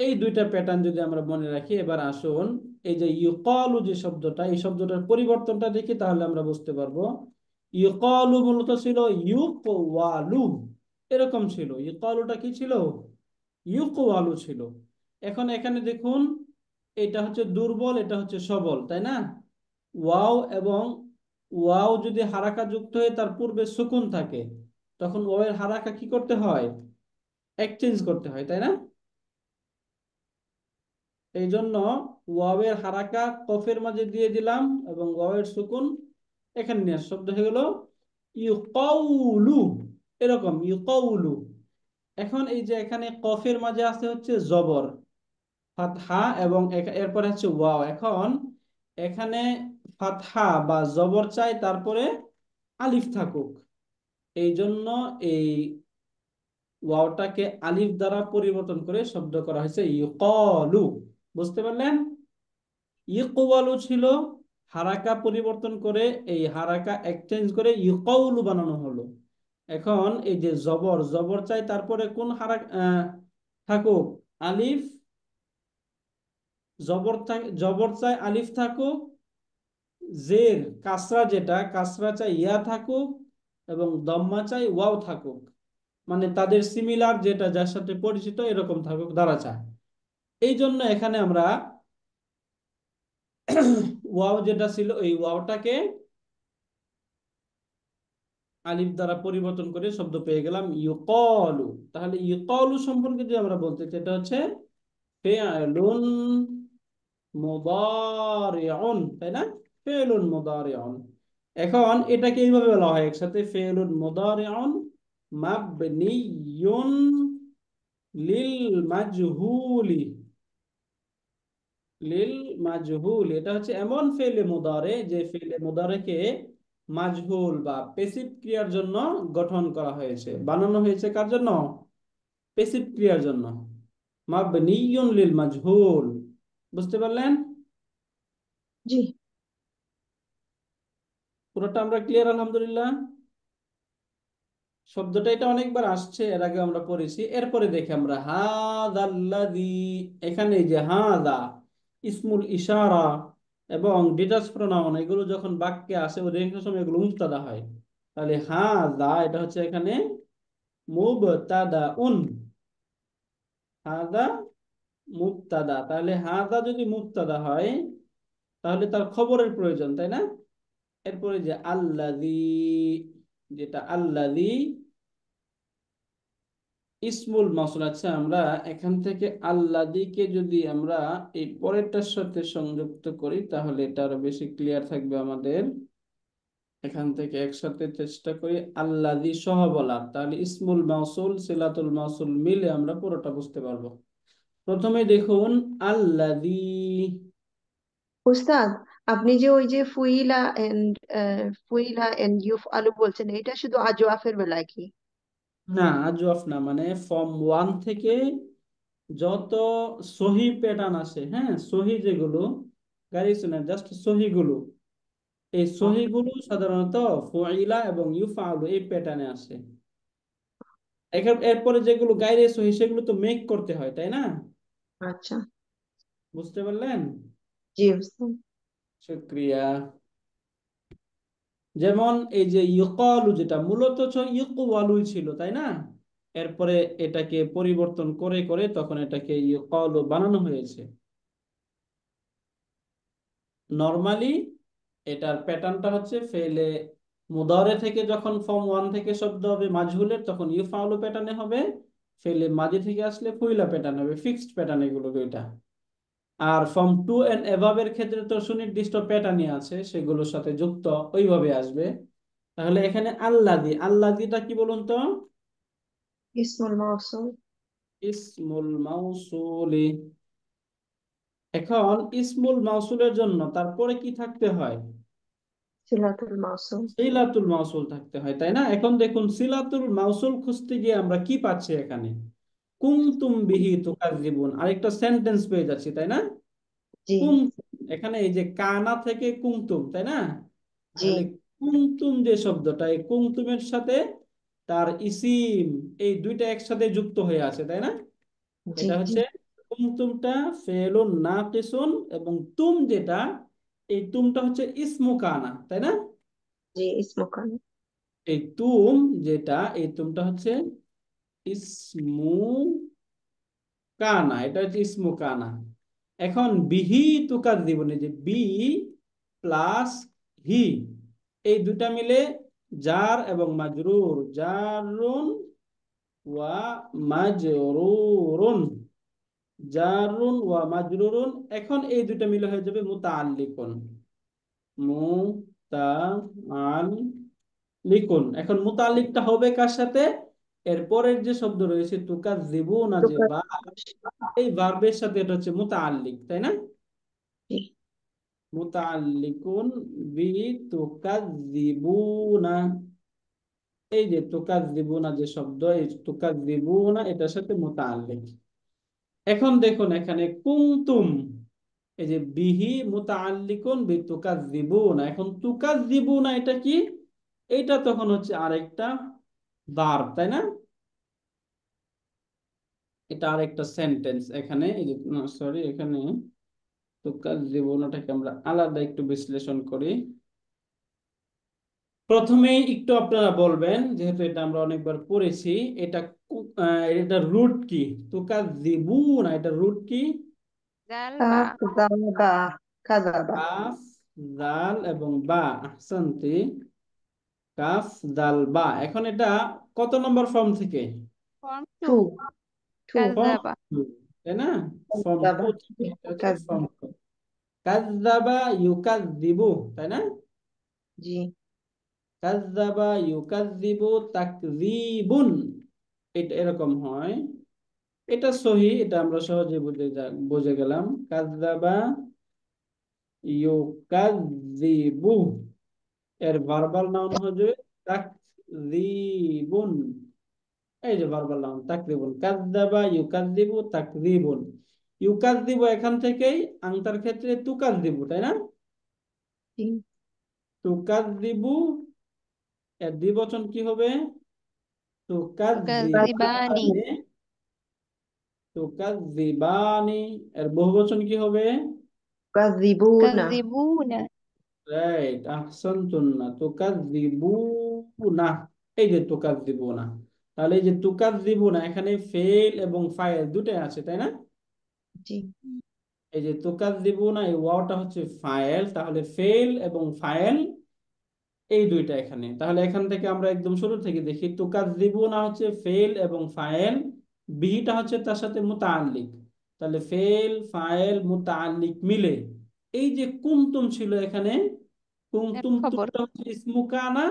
এই দুইটা প্যাটার্ন যদি আমরা মনে রাখি, এবার আসুন এই যে ইউকালু যে শব্দটা, এই শব্দটার পরিবর্তনটা দেখি, তাহলে আমরা বুঝতে পারবো। ইউকালু মূলত ছিল ইউকওয়ালু, এরকম ছিল। ইউকালুটা কি ছিল? ইউকওয়ালু ছিল। এখন এখানে দেখুন, এটা হচ্ছে দুর্বল, এটা হচ্ছে সবল, তাই না? ওয়াও এবং ওয়াও যদি হারাকা যুক্ত হয়ে তার পূর্বে সুকুন থাকে, তখন ওয়াওয়ের হারাকা কি করতে হয়? এক্সচেঞ্জ করতে হয়, তাই না? এই জন্য ওয়াবের হারাকা কফের মাঝে দিয়ে দিলাম এবং ওয়াবের সুকুন এখানে নিয়ে শব্দ হয়ে গেল ইউকাউলু, এরকম ইউকাউলু। এখন এই যে এখানে কফের মাঝে আছে হচ্ছে জবর, ফাতহা, এবং এরপরে হচ্ছে ওয়াও। এখন এখানে ফাতহা বা জবর চাই, তারপরে আলিফ থাকুক। এই জন্য এই ওয়াওটাকে আলিফ দ্বারা পরিবর্তন করে শব্দ করা হয়েছে ইউকালু। বুঝতে পারলেন? ইকওয়ালু ছিল, হারাকা পরিবর্তন করে এই হারাকা এক্সচেঞ্জ করে ইউকাউলু বানানো হলো। এখন এই যে জবর, জবর চাই তারপরে কোন থাকুক আলিফ, জবর চাই আলিফ থাকুক, জের কাসরা যেটা কাসরা চাই ইয়া থাকুক, এবং দম্মা চাই ওয়াও থাকুক, মানে তাদের সিমিলার যেটা যার সাথে পরিচিত এরকম থাকুক দ্বারা চায়। এই জন্য এখানে আমরা ওয়াও যেটা ছিল এই ওয়াওটাকে আলিফ দ্বারা পরিবর্তন করে শব্দ পেয়ে গেলাম ইউকালু। তাহলে ইউকালু সম্পর্কে যে আমরা বলতে চাই এটা হচ্ছে ফিআলুন মুদারিউন, তাই না? ফিআলুন মুদারিউন। এখন এটাকে এইভাবে বলা হয় একসাথে, ফিআলুন মুদারিউন মাবনিয়ুন লিল মাজহুলি। লিল মাজহুল এটা হচ্ছে এমন ফেলে মুদারে যে ফেলে মুদারেকে মাজহুল বা পেসিভ ক্রিয়ার জন্য গঠন করা হয়েছে, বানানো হয়েছে কার জন্য? পেসিভ ক্রিয়ার জন্য। মাবনিয়ুন লিল মাজহুল। বুঝতে পারলেন? জি। পুরোটা আমরা ক্লিয়ার আলহামদুলিল্লাহ। শব্দটা এটা অনেকবার আসছে, এর আগে আমরা পড়েছি। এরপরে দেখি আমরা হাদাল্লাযী, এখানে এই যে হাদা ইসমুল ইশারা এবং ডিটাচ প্রোনাউন এগুলো যখন বাক্যে আসে অধিকাংশ সময় এগুলো মুবতাদা হয়। তাহলে হাদা এটা হচ্ছে এখানে মুবতাদাউন। হাদা মুবতাদা, তাহলে হাদা যদি মুবতাদা হয় তাহলে তার খবরের প্রয়োজন, তাই না? এরপরে যে আল্লাযী, যেটা আল্লাযী ইসমুল মাউসুল। আচ্ছা, আমরা এখান থেকে আল্লাদিকে যদি আমরা এই পরেরটার সাথে সংযুক্ত করি তাহলে এটা আরো বেশি ক্লিয়ার থাকবে আমাদের। এখান থেকে একসাথে চেষ্টা করি আল্লাদি সহ বলার, তাহলে ইসমুল মাউসুল সিলাতুল মাউসুল মিলে আমরা পুরোটা বুঝতে পারবো। প্রথমে দেখুন আল্লাদি। উস্তাদ, আপনি যে ওই যে ফুইলা এন্ড ইউফ আলু বলছেন, এটা শুধু আজওয়াফের বেলায় কি? না, আজওয়াফ না, মানে ফর্ম ওয়ান থেকে যত সহি প্যাটার্ন আসে, হ্যাঁ সহি যেগুলো, গাড়ি শুনে জাস্ট সহিগুলো, এই সহিগুলো সাধারণত ফুইলা এবং ইউফআলু এই প্যাটার্নে আসে। এরপরে যেগুলো গায়রে সহি সেগুলো তো মেক করতে হয়, তাই না? আচ্ছা। বুঝতে পারলেন? জি উস্তাদ। শুক্রিয়া। যেমন এই যে ইউকালু, যেটা মূলত ইউকওয়ালুই ছিল, তাই না? এরপরে এটাকে পরিবর্তন করে করে তখন এটাকে ইউকালু বানানো হয়েছে। নরমালি এটার প্যাটার্নটা হচ্ছে ফেলে মুদারে থেকে যখন ফর্ম ওয়ান থেকে শব্দ হবে মাজহুলের তখন ইউফআলু প্যাটার্নে হবে, ফেলে মাজি থেকে আসলে ফুইলা প্যাটার্ন হবে, ফিক্সড প্যাটার্ন এগুলো দুইটা। আর ফর্ম টু এন্ড এভাবের ক্ষেত্রে তো সুনির্দিষ্ট প্যাটার্নই আছে, সেগুলোর সাথে যুক্ত ওইভাবে আসবে। তাহলে এখানে আল্লাদি, আল্লাদিটা কি বলুন তো? ইসমুল মাউসুল। ইসমুল মাউসুলি। এখন ইসমুল মাউসুলের জন্য তারপরে কি থাকতে হয়? সিলাতুল মাউসুল। সিলাতুল মাউসুল থাকতে হয়, তাই না? এখন দেখুন সিলাতুল মাউসুল খুঁজতে গিয়ে আমরা কি পাচ্ছি এখানে? কুনতুম বিহি তুকাজ্জিবুন, আরেকটা সেন্টেন্স পেয়ে যাচ্ছি, তাই না? জি। কুম, এখানে এই যে কানা থেকে কুমতুম, তাই না? জি। তাহলে কুমতুম যে শব্দটা, এই কুমতুমের সাথে তার ইসিম এই দুইটা একসাথে যুক্ত হয়ে আছে, তাই না? জি। এটা জি। হচ্ছে কুমতুমটা ফেলুন নাকিসুন, এবং তুম যেটা, এই তুমটা হচ্ছে ইসমু কানা, তাই না? জি ইসমুকান। এই তুম যেটা, এই তুমটা হচ্ছে ইসমু কানা, এটা হচ্ছে ইসমু কানা। এখন বিহি তুকাজ্জিবুন, এই যে বি প্লাস হি এই দুটা মিলে জার এবং মাজরুর, জারুন ওয়া মাজরুরুন, জারুন ওয়া মাজরুরুন। এখন এই দুটা মিলে হয়ে যাবে মুতাআল্লিকুন, মুতাআল্লিকুন। এখন মুতাআল্লিকটা হবে কার সাথে? এরপরের যে শব্দ রয়েছে তুকাজ্জিবুনা, যে তুকার। ভার্ব, এই ভার্বের সাথে এটা হচ্ছে মুতাআল্লিক, তাই না? জি। মুতাআল্লিকুন বি তুকাজ্জিবুনা। এই যে তুকাজ্জিবুনা যে শব্দ, এই তুকাজ্জিবুনা এটার সাথে মুতাআল্লিক। এখন দেখুন এখানে কুনতুম, এই যে বিহি মুতাআল্লিকুন বিতুকাজ্জিবুনা, এখন তুকাজ্জিবুনা এটা কি? এটা তখন হচ্ছে আরেকটা ভার্ব, তাই না? এটা আরেকটা সেন্টেন্স। এখানে এই যে, সরি, এখানে তুকাজ্জিবুনাটাকে আমরা আলাদা একটু বিশ্লেষণ করি। প্রথমেই একটু আপনারা বলবেন, যেহেতু এটা আমরা অনেকবার পড়েছি, এটা এটা রুট কি? তুকাজ্জিবুনা এটা রুট কি? জাল বা। কাযাবা, কাযাবা। কাফ, দাল এবং বা। আহসানতি। কাফ, দাল, বা। এখন এটা কত নম্বর ফর্ম থেকে? Form two. Two, two. Form কাজাবা। টু, তাই না? ফর্ম টু কাযাবা, থেকে এটা হচ্ছে ফর্ম কাযাবা। টু। কাযযাবা ইউকাযযিবু, তাই না? জি। কাযযাবা ইউকাযযিবু তাকযীবুন, এটা এরকম হয়। এটা সহি, এটা আমরা সহজে বুঝে গেলাম। কাযযাবা ইউকাযযিবু, এর ভার্বাল নাউন হবে তাকযীবুন। এই যে ভার্বাল নাউন তাকযীবুন, কাযযাবা ইউকাযযিবু তাকযীবুন। ইউকাযযিবু এখান থেকেই আনতার ক্ষেত্রে তুকাযযিবু, তাই না? জি। তুকাযযিবু এর দ্বিবচন কি হবে? তুকাজিবানি। তুকাযযিবানি। তুকাযযিবানি এর বহুবচন কি হবে? কাযিবুনা। তুকাজিবুনা। রাইট, আহসানতুন্না, তুকাযযিবুনা। এই যে তুকাযযিবুনা, তাহলে এই যে তুকাযযিবুনা এখানে ফেল এবং ফাইল দুটোই আছে, তাই না? জি। এই যে তুকাযযিবুনা, এই ওয়াওটা হচ্ছে ফাইল, তাহলে ফেল এবং ফাইল এই দুইটা এখানে। তাহলে এখান থেকে আমরা একদম শুরু থেকে দেখি, তুকাযযিবুনা হচ্ছে ফেল এবং ফাইল, বিহিটা হচ্ছে তার সাথে মুতাআল্লিক। তাহলে ফেল ফাইল মুতাআল্লিক মিলে এই যে কুনতুম ছিল এখানে, এর কুনতুম খবর। তুমটা হচ্ছে ইসমু কানা।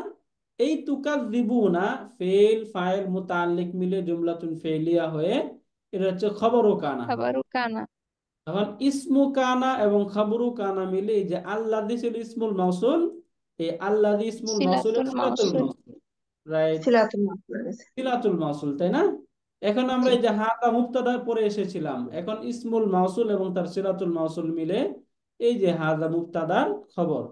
এই তুকাযযিবুনা ফেল ফাইল মুতাআল্লিক মিলে জুমলাতুন ফেলিয়া হয়ে এটা হচ্ছে খবরু কানা। খবরু কানা। এখন ইসমু কানা এবং খবরু কানা মিলে এই যে আল্লাযী ছিল ইসমুল মাউসুল, এই আল্লাযী ইসমুল মাউসুলের সিলাতুল সিলাতুল মাউসুল। মাউসুল। রাইট, সিলাতুল মাসউল। সিলাতুল মাউসুল, তাই না? এখন আমরা জি। এই যে হাদা মুবতাদা পরে এসেছিলাম, এখন ইসমুল মাউসুল এবং তার সিলাতুল মাউসুল মিলে এই যে হাদা মুবতাদার খবর,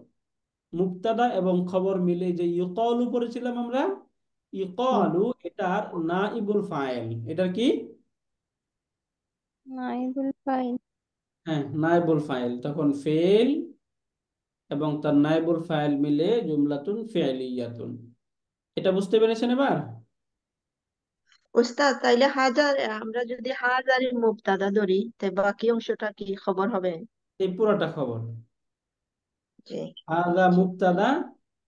মুবতাদা এবং খবর মিলে যে ইউকালু পড়েছিলাম আমরা, হুম। ইকালু এটার নাইবুল ফাইল। এটার কি? নাইবুল ফাইল। হ্যাঁ, নাইবুল ফাইল। তখন ফেল এবং তার নাইবুল ফাইল মিলে জুমলাতুন ফি'লিয়াতুন। এটা বুঝতে পেরেছেন এবার? ওস্তাদ, তাইলে হাজার, আমরা যদি হাজারের মুবতাদা ধরি, তাই বাকি অংশটা কি খবর হবে? এই পুরোটা খবর। জি। হাযা জি। মুবতাদা,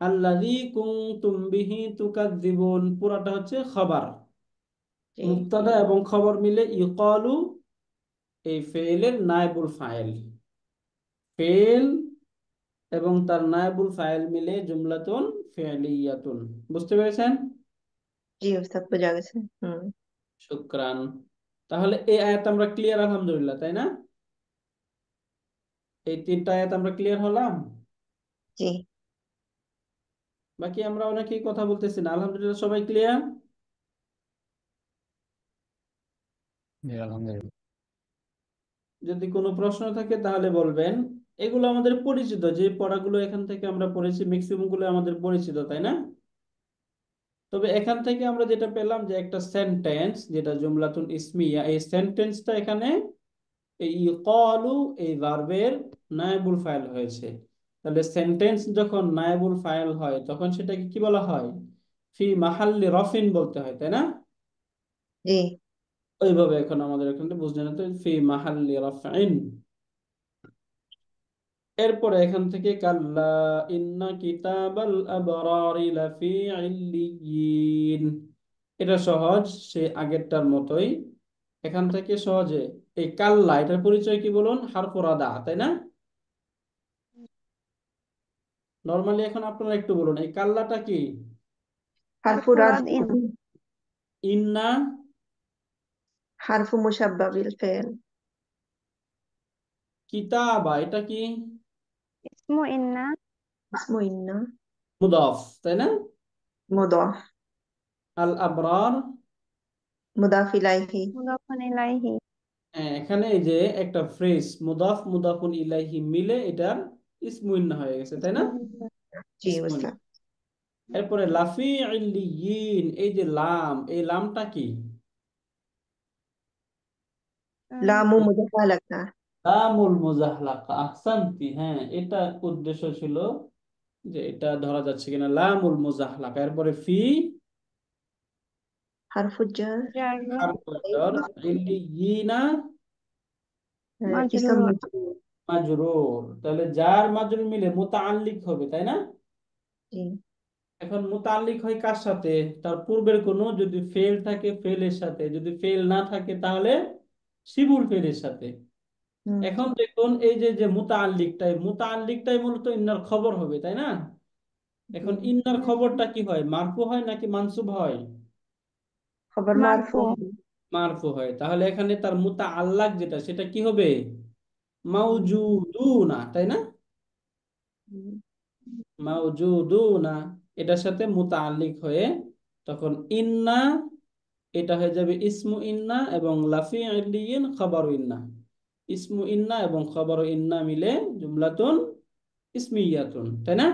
আল্লাযী কুনতুম বিহি তুকাযযিবুন পুরোটা হচ্ছে খবর। জি। মুবতাদা এবং খবর মিলে ইকালু এই ফেলের নায়েবুল ফাইল। ফেল এবং তার নায়েবুল ফাইল মিলে জুমলাতুন ফি'লিয়াতুন। বুঝতে পেরেছেন? জি ওস্তাদ, বোঝা গেছে। হুম। শুকরান। তাহলে এই আয়াত আমরা ক্লিয়ার আলহামদুলিল্লাহ, তাই না? এই তিনটা আয়াত আমরা ক্লিয়ার হলাম। জি। বাকি আমরা অনেকেই কথা বলতেছি না, আলহামদুলিল্লাহ সবাই ক্লিয়ার? জি আলহামদুলিল্লাহ। যদি কোনো প্রশ্ন থাকে তাহলে বলবেন। এগুলো আমাদের পরিচিত, যে পড়াগুলো এখান থেকে আমরা পড়েছি ম্যাক্সিমাম গুলো আমাদের পরিচিত, তাই না? তবে এখান থেকে আমরা যেটা পেলাম যে একটা সেন্টেন্স যেটা জুমলাতুন ইসমিয়া, এই সেন্টেন্সটা এখানে এই ইকালু এই ভার্বের নায়েবুল ফাইল হয়েছে। তাহলে সেন্টেন্স যখন নায়েবুল ফাইল হয় তখন সেটাকে কি বলা হয়? ফি মাহাল্লি রফিন বলতে হয়, তাই না? জি। ওইভাবে এখন আমাদের এখানে বুঝতে না, তো ফি মাহাল্লি রফিন। এরপরে এখান থেকে কাল্লা ইন্না কিতাবাল আবরারি লাফি ইল্লিয়িন, এটা সহজ, সে আগেরটার মতোই। এখান থেকে সহজে এই কাল্লা এটার পরিচয় কি বলুন? হারফ রাদা, তাই না? নরমালি এখন আপনারা একটু বলুন এই কাল্লাটা কি? হারফু রাদ। হারফুরাদ ইন। ইন্না হারফু মুশাব্বা বিল ফেল। কিতাবা এটা কি? ইসমু ইন্না। ইসমু ইন্না। মুদাফ, তাই না? মুদাফ। আল আবরার, মুদাফ ইলাইহি। মুদাফুন ইলাইহি। এখানে এই যে একটা ফ্রেজ মুদাফ মুদাফুন ইলাইহি মিলে এটার ইসমু ইন্না হয়ে গেছে, তাই না? জি ইসমু ইন্না। উস্তাদ। এরপরে লাফি ইল্লিয়িন, এই যে লাম, এই লামটা কি? লামু মুদাফালাকা। লামুল মুজাহলাকা, আহসানতি। হ্যাঁ, এটা উদ্দেশ্য ছিল যে এটা ধরা যাচ্ছে কিনা, লামুল মুজাহলাকা। এরপরে ফি হারফুল জার। জারুন হারফুল জার, ইল্লিয়িনা ইসম মাজরুর। মাজরুর। মাজরুর। তাহলে জার মাজরুর মিলে মুতাআল্লিক হবে, তাই না? জি। এখন মুতাআল্লিক হয় কার সাথে? তার পূর্বের কোনো যদি ফেল থাকে ফেলের সাথে, যদি ফেল না থাকে তাহলে শিবুল ফেলের সাথে। এখন দেখুন এই যে যে মুতাআল্লিকটাই, মুতাআল্লিকটাই মূলত ইন্নার খবর হবে, তাই না? জি। এখন ইন্নার খবরটা কি হয়, মারফু হয় নাকি মানসুব হয়? খবর মারফু। মারফু। মারফু হয়। তাহলে এখানে তার মুতাআল্লাক যেটা, সেটা কি হবে? মাউজুদুনা, তাই না? মাউজুদুনা, এটার সাথে মুতাআল্লিক হয়ে তখন ইন্না, এটা হয়ে যাবে ইসমু ইন্না, এবং লাফি ইল্লিয়িন খবর ইন্না। ইসমু ইন্না এবং খবর ইন্না মিলে জুমলাতুন ইসমিয়াতুন, তাই না?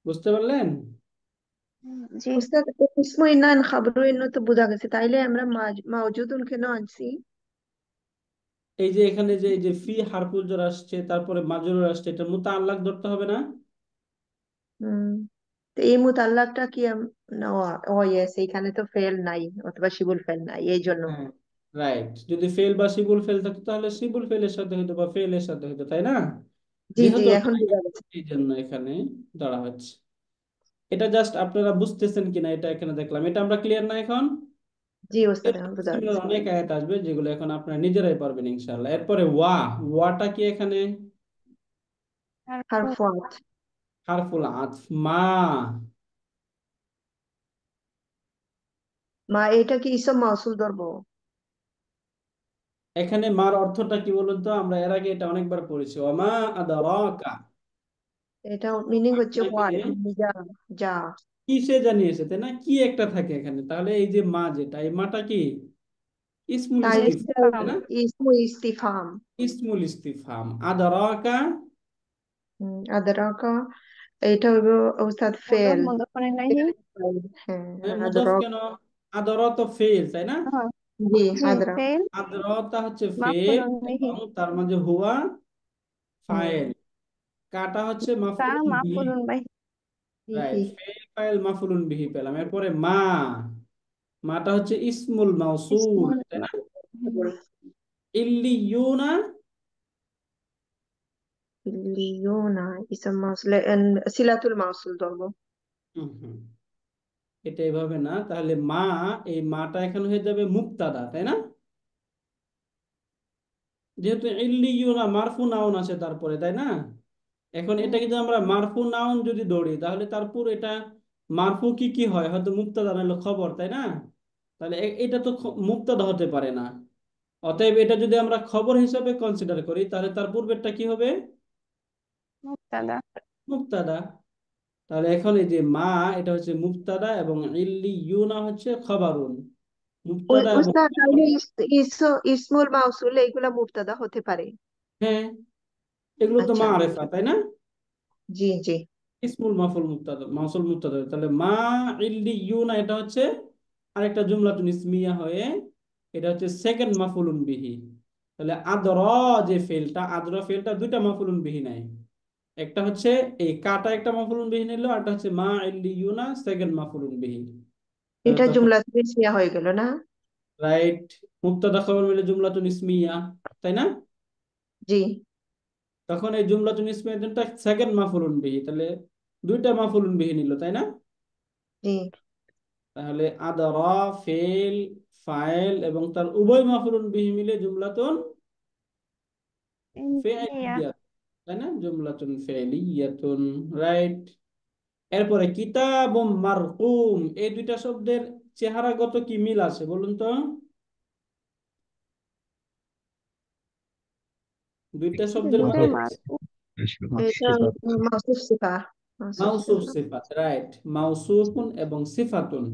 বুঝতে পারলেন? জি। উস্তাদ, ইসমু ইন্নান খাবরু ইন্নু তো বোঝা গেছে, তাইলে আমরা মাউজুদুন কেন আনছি? এই যে এখানে যে এই যে ফি হারফুল জার আসছে, তারপরে মাজরুর আসছে, এটা মুতাআল্লাক ধরতে হবে না? হুম। তো এই মুতাল্লাকটা কি না, ও ইয়েস, এখানে তো ফেল নাই অথবা শিবুল ফেল নাই, এই জন্য। হ্যাঁ, রাইট। যদি ফেল বা শিবুল ফেল থাকতো তাহলে শিবুল ফেলের সাথে হইতো বা ফেলের সাথে হইতো, তাই না? জি জি, যেহেতু এখন নাই, বোঝা গেছে। এই জন্য এখানে ধরা হচ্ছে। এটা জাস্ট আপনারা বুঝতেছেন কিনা এটা এখানে দেখলাম, এটা আমরা ক্লিয়ার না এখন? জি উস্তাদ, এখন এরকম বোঝা similar গেছে। অনেক আয়াত আসবে যেগুলো এখন আপনারা নিজেরাই পারবেন ইনশাআল্লাহ। এরপরে ওয়াটা কি এখানে? হারফু। হারফু আত। হারফুল আতফ। মা, মা, এটা কি ইসম মাউসুল ধরবো? এখানে মার অর্থটা কি বলুন তো? আমরা এর আগে এটা অনেকবার পড়েছি, ওমা আদারাকা। এটা মিনিং হচ্ছে হোয়াট, আপনাকে যা। যা। কিসে জানিয়েছে, তাই না? কি একটা থাকে এখানে, তাহলে এই যে মা, যেটা এই মাটা কি? ইসমুল তাইলে ইস্তিফহাম, তাই ইসতিফহাম। না? ইসমু ইস্তিফহাম। ইসমুল ইস্তিফহাম। আদারাকা, আদরাকা, এটা হইব উস্তাদ মুদাফ ফেল। মুদাফুন ইলাইহি। হ্যাঁ, মুদাফ আদরাক। কেন? আদরা তো ফেল, তাই না? হ্যাঁ। জি, জি, আদরা। ফেল আদরাটা হচ্ছে ফেল, মাফউলুন বিহি। এবং তার মাঝে হুয়া হুম। ফাইল, কাটা হচ্ছে তা মাফউলুন বিহি। মাফউলুন বিহি। রাইট, ফেল ফাইল মাফউলুন বিহি পেলাম। এরপরে মা, মাটা হচ্ছে ইসমুল মাউসুল, ইসমুল। তাই না? ইল্লিয়ুনা, লিওনা, ইসম মাউসুল, সিলাতুল মাউসুল ধরবো। হুম হুম, এটা এভাবে না। তাহলে মা, এই মাটা এখানে হয়ে যাবে মুক্তাদা, তাই না? যেহেতু ইল্লিয়ুনা মারফু নাউন আছে তারপরে, তাই না? এখন এটা কিন্তু আমরা মারফু নাউন যদি ধরি তাহলে তারপর এটা মারফু কি কি হয়, হয়তো মুক্তাদা নাহলে খবর, তাই না? তাহলে এটা তো মুক্তাদা হতে পারে না। অতএব এটা যদি আমরা খবর হিসাবে কনসিডার করি তাহলে তার পূর্বেরটা কি হবে? মুবতাদা। মুক্তাদা। তাহলে এখন এই যে মা, এটা হচ্ছে মুক্তাদা, এবং ইল্লিয়ুনা হচ্ছে খবরুন। মুক্তাদা এবং উস্তাদ, খবর। তাহলে ইসমুল মাউসুল এইগুলা মুবতাদা হতে পারে? হ্যাঁ, এগুলো তো আচ্ছা। মারেফা, তাই না? জি জি। ইসমুল মাফুল মুক্তাদা, মাউসুল মুক্তাদা। তাহলে মা ইল্লিয়ুনা এটা হচ্ছে আরেকটা জুমলাতুন ইসমিয়া হয়ে এটা হচ্ছে সেকেন্ড মাফুলুন বিহি। তাহলে আদরা, যে ফেলটা, আদরা ফেলটা দুইটা মাফুলুন বিহি নাই। একটা হচ্ছে এই কাটা, একটা মাফুলুন বিহি নিল, আর একটা হচ্ছে মা ইল্লিয়ুনা সেকেন্ড মাফুলুন বিহি। তাহলে এটা তখন জুমলা ইসমিয়া হয়ে গেল না? রাইট, মুক্তাদা খবর মিলে জুমলাতুন ইসমিয়া, তাই না? জি তখন এই জুমলাতুন ইসমিয়াটা সেকেন্ড মাফুলুন বিহি, তাহলে দুইটা মাফুলুন বিহি নিল, তাই না? জি। তাহলে আদরা ফেল ফাইল এবং তার উভয় মাফুলুন বিহি মিলে জুমলাতুন ইন্নিয়া। ফেলিয়াত, তাই না? জুমলাতুন ফেলিয়াতুন, রাইট। এরপরে কিতাবুম মারকুম, এই দুইটা শব্দের চেহারাগত কি মিল আছে বলুন তো? দুইটা শব্দের দুটাই মধ্যে মারফু। এটা সিফাত। মাউসুফ সিফা। মাউসুফ মাউসুফ সিফা। সিফাত, রাইট। মাউসুফুন এবং সিফাতুন।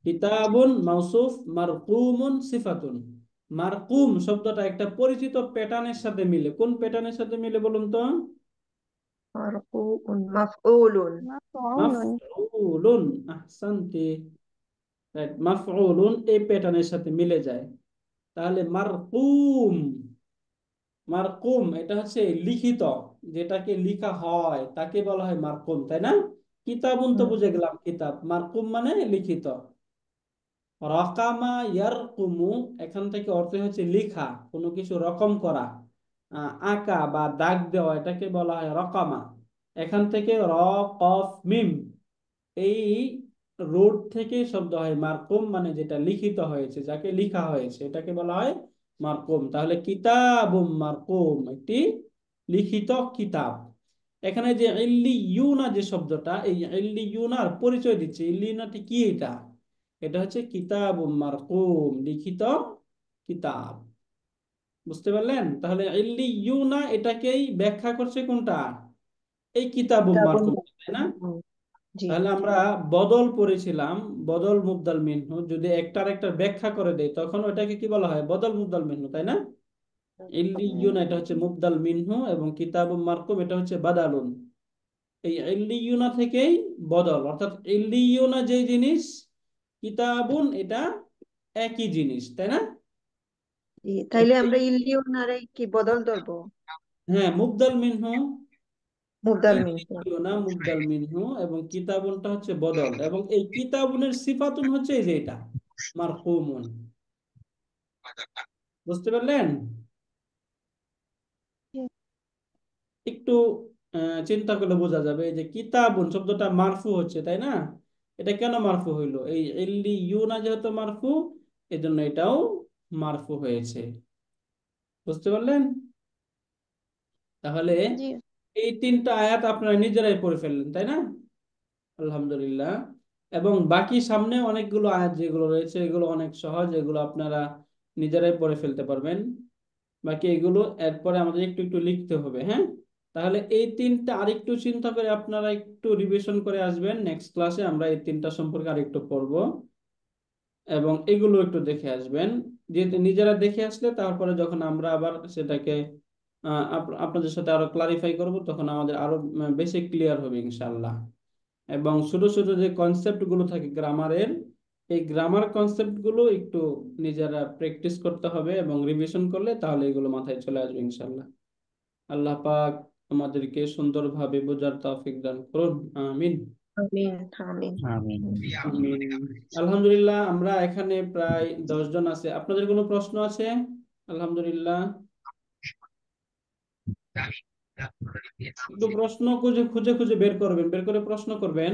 কিতাবুন মাউসুফ, মারকুমুন সিফাতুন। মারকুম শব্দটা একটা পরিচিত প্যাটার্নের সাথে মিলে। কোন প্যাটার্নের সাথে মিলে বলুন তো? মারকুউন মাফউলুন। মাফউলুন। মাফউলুন, আহসানতি, রাইট। মাফউলুন এই প্যাটার্নের সাথে মিলে যায়। তাহলে মারকুম, মারকুম এটা হচ্ছে লিখিত, যেটাকে লিখা হয় তাকে বলা হয় মারকুম, তাই না? কিতাবুন তো বুঝে গেলাম কিতাব, মারকুম মানে লিখিত। রকামা ইয়ারকুমু, এখান থেকে অর্থ হচ্ছে লিখা, কোনো কিছু রকম করা, আঁকা বা দাগ দেওয়া, এটাকে বলা হয় রকামা। এখান থেকে র, কফ, মিম, এই রুট থেকে শব্দ হয় মারকুম, মানে যেটা লিখিত হয়েছে, যাকে লিখা হয়েছে এটাকে বলা হয় মারকুম। তাহলে কিতাবুম মারকুম, একটি লিখিত কিতাব। এখানে যে ইল্লিয়ুনা যে শব্দটা, এই ইল্লিয়ুনার পরিচয় দিচ্ছে। ইল্লিয়ুনাটি কি? এটা এটা হচ্ছে কিতাবুম মারকুম, লিখিত কিতাব। বুঝতে পারলেন? তাহলে ইল্লিয়ুনা এটাকেই ব্যাখ্যা করছে কোনটা? এই কিতাবুম কিতাবুন মারকুম, তাই না? মারকুম। জি। তাহলে আমরা বদল পড়েছিলাম, বদল মুবদাল মিনহু। যদি একটার একটা ব্যাখ্যা করে দেয় তখন ওটাকে কি বলা হয়? বদল মুবদাল মিনহু, তাই না? ইল্লিয়ুন এটা হচ্ছে মুবদাল মিনহু এবং কিতাবুম মারকুম এটা হচ্ছে বাদালুন। এই ইল্লিয়ুনা থেকেই বদল, অর্থাৎ ইল্লিয়ুনা যে জিনিস, কিতাবুন এটা একই জিনিস, তাই না? জি, তাইলে এই- আমরা ইল্লিয়ন আর এই কি বদল ধরবো? হ্যাঁ, মুবদাল মিনহু। মুবদাল মিনহু। ইল্লিয়ুনা মুবদাল মিনহু এবং কিতাবুনটা হচ্ছে বদল, এবং এই কিতাবুনের সিফাতুন হচ্ছে এই যে এটা মারকুমুন। বুঝতে পারলেন? জি। একটু চিন্তা করলে বোঝা যাবে, এই যে কিতাবুন শব্দটা মারফু হচ্ছে, তাই না? এটা কেন মারফু হইলো? এই ইল্লিয়ুনা যেহেতু মারফু, এজন্য এটাও মারফু হয়েছে। বুঝতে পারলেন? তাহলে জি। এই তিনটা আয়াত আপনারা নিজেরাই পড়ে ফেললেন, তাই না? আলহামদুলিল্লাহ। এবং বাকি সামনে অনেকগুলো আয়াত যেগুলো রয়েছে এগুলো অনেক সহজ, এগুলো আপনারা নিজেরাই পড়ে ফেলতে পারবেন। বাকি এগুলো এরপরে আমাদের একটু একটু লিখতে হবে, হ্যাঁ? তাহলে এই তিনটা আরেকটু চিন্তা করে আপনারা একটু রিভিশন করে আসবেন। নেক্সট ক্লাসে আমরা এই তিনটা সম্পর্কে আরেকটু পড়বো এবং এগুলো একটু দেখে আসবেন। যেহেতু নিজেরা দেখে আসলে তারপরে যখন আমরা আবার সেটাকে আপনাদের সাথে আরো ক্লারিফাই করব, তখন আমাদের আরো বেশি ক্লিয়ার হবে ইনশাআল্লাহ। এবং ছোট ছোট যে কনসেপ্ট গুলো থাকে গ্রামারের, এই গ্রামার কনসেপ্ট গুলো একটু নিজেরা প্র্যাকটিস করতে হবে এবং রিভিশন করলে তাহলে এগুলো মাথায় চলে আসবে ইনশাআল্লাহ। আল্লাহ পাক আমাদেরকে সুন্দরভাবে বোঝার তৌফিক দান করুন, আমিন। আমিন। আমিন। আমিন। আমিন। আলহামদুলিল্লাহ, আমরা এখানে প্রায় 10 জন আছে। আপনাদের কোনো প্রশ্ন আছে? আলহামদুলিল্লাহ। একটু প্রশ্ন খুঁজে খুঁজে খুঁজে বের করবেন, বের করে প্রশ্ন করবেন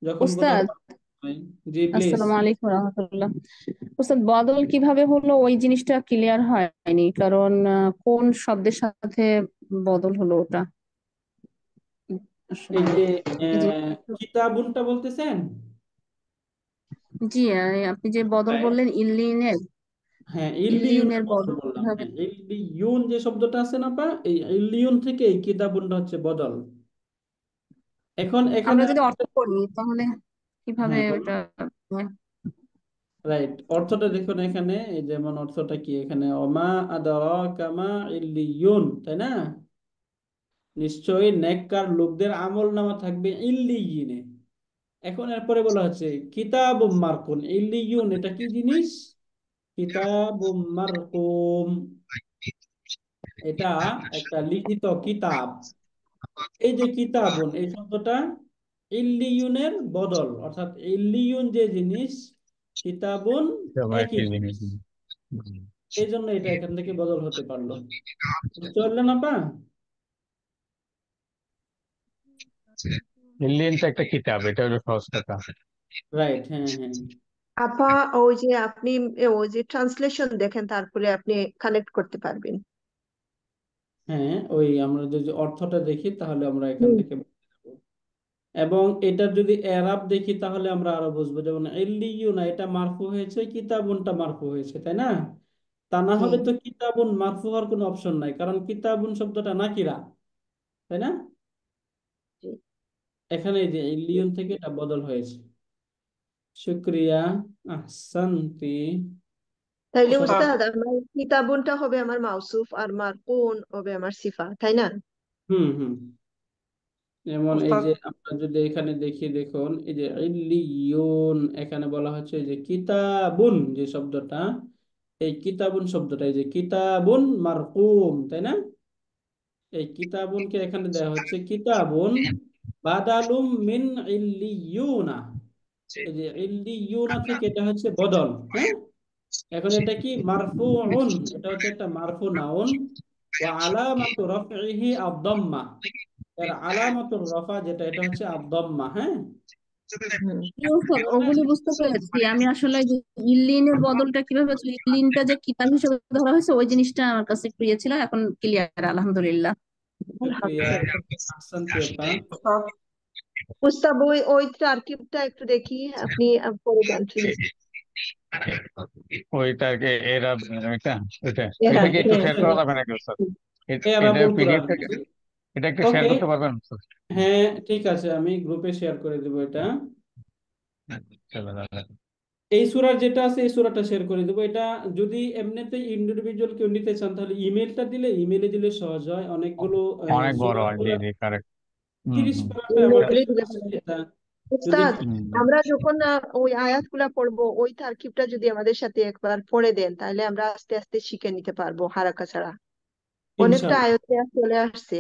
যখন কোথাও উস্তাদ, হয়। জি প্লিজ। আসসালামু আলাইকুম রহমতুল্লাহ। উস্তাদ, বদল কিভাবে হলো ওই জিনিসটা ক্লিয়ার হয়নি, কারণ কোন শব্দের সাথে বদল হলো ওটা এই আসলে যে এই যে কিতাবুনটা বলতেছেন? জি, আপনি যে বদল হ্যাঁ, বললেন ইল্লিনের হ্যাঁ, ইল্লিনের ইল্লিয়ুনের বদল বদল বললাম। কিভাবে? হ্যাঁ, ইল্লিয়ুন যে শব্দটা আছে না পা, এই ইল্লিয়ুন থেকে এই কিতাবুনটা হচ্ছে বদল। এখন এখানে আমরা যদি অর্থ করি তাহলে কিভাবে হ্যাঁ বলুন। ওটা হয়? রাইট, অর্থটা দেখুন এখানে, এই যেমন অর্থটা কি এখানে, ওমা আদরাকা মা ইল্লিয়ুন, তাই না? নিশ্চয়ই নেককার লোকদের আমল নামা থাকবে ইল্লিয়িনে। এখন এরপরে বলা হচ্ছে কিতাবুম মারকুন। ইল্লিয়ুন এটা কি জিনিস? কিতাবুম মারকুম, এটা একটা লিখিত কিতাব। এই যে কিতাবুন এই শব্দটা ইল্লিয়ুনের বদল, অর্থাৎ ইল্লিয়ুন যে জিনিস, কিতাবুন সব একই একই জিনিস। জিনিস। এই জন্য এটা এখান থেকে বদল হতে পারলো। বুঝতে পারলেন আপা? ইলিয়েন্স একটা কিতাব, এটা হলো সহজ কথা। রাইট, হ্যাঁ হ্যাঁ। আপা, ওই যে আপনি ওই যে ট্রান্সলেশন দেখেন, তারপরে আপনি কানেক্ট করতে পারবেন। হ্যাঁ, ওই আমরা যদি অর্থটা দেখি তাহলে আমরা এখান হুম। থেকে বুঝতে পারবো। এবং এটার যদি এরাব দেখি তাহলে আমরা আরো বুঝবো। যেমন ইল্লিয়ুনা এটা মারফু হয়েছে, কিতাবুনটা মারফু হয়েছে, তাই না? তা না জি। হলে তো কিতাবুন মারফু হওয়ার কোনো অপশন নাই, কারণ কিতাবুন শব্দটা নাকিরা। তাই না? জি। এখানে এই যে ইল্লিয়ন থেকে এটা বদল হয়েছে। শুক্রিয়া, আহসানতি। তাইলে সবাই উস্তাদ আমার কিতাবুনটা হবে আমার মাউসুফ আর মারকুন হবে আমার সিফা, তাই না? হুম হুম যেমন এই উস্তাদ যে আমরা যদি এখানে দেখি, দেখুন এই যে ইল্লিয়ুন, এখানে বলা হচ্ছে যে কিতাবুন যে শব্দটা, এই কিতাবুন শব্দটা, এই যে কিতাবুন মারকুম, তাই না? এই কিতাবুনকে এখানে দেওয়া হচ্ছে কিতাবুন বাদালুম মিন ইল্লিয়ুনা। এই যে ইল্লিয়ুনা থেকে এটা হচ্ছে বদল। হ্যাঁ, এখন এটা কি মারফুউন, এটা হচ্ছে একটা মারফু নাউন। ওয়া আলামাতু রাফইহি আদ-দাম্মা, এর আলামাতুর রফা যেটা, এটা হচ্ছে আদ-দাম্মা। হ্যাঁ, হুম। ওস্তাদ ওগুলি বুঝতে পেরেছি, আমি আসলে যে ইল্লিনের বদলটা কিভাবে হচ্ছে, ইল্লিনটা যে কিতাব হিসেবে ধরা হয়েছে ওই জিনিসটা আমার কাছে ক্লিয়ার ছিল, এখন ক্লিয়ার আলহামদুলিল্লাহ। শুকরিয়া, আলহামদুলিল্লাহ। আহসানতি আপা। উস্তাদ উস্তাদ ওই ওই তারকিবটা একটু দেখি, আপনি পড়ে দেন প্লিজ। ওইটাকে এরা এটা এটা এরা এটাকে একটু এটা শেয়ার হচ্ছে করা যাবে নাকি স্যার? এটা এরাবুল পিডিএফ কোরআন। থেকে এটা একটু শেয়ার ওকে, করতে পারবেন স্যার? হ্যাঁ ঠিক আছে, আমি গ্রুপে শেয়ার করে দেবো এটা। চলো দাদা। এই সূরার যেটা আছে এই সূরাটা শেয়ার করে দেবো। এটা যদি এমনিতে ইন্ডিভিজুয়াল কেউ নিতে চান তাহলে ইমেলটা দিলে, ইমেলে দিলে সহজ হয়। অনেকগুলো অনেক বড় হয়, জি সূরাগুলো জি, কারেক্ট। 30 হুম। পারাতে আমার ইমেইলে কাছে দিলে আছে ভালো। এটা। যদি উস্তাদ হুম। আমরা যখন ওই আয়াতগুলা পড়বো, ওই তারকিবটা যদি আমাদের সাথে একবার পড়ে দেন তাহলে আমরা আস্তে আস্তে শিখে নিতে পারবো হারাকা ছাড়া। অনেকটা ইনশাল্লাহ, আয়ত্তে চলে আসছে,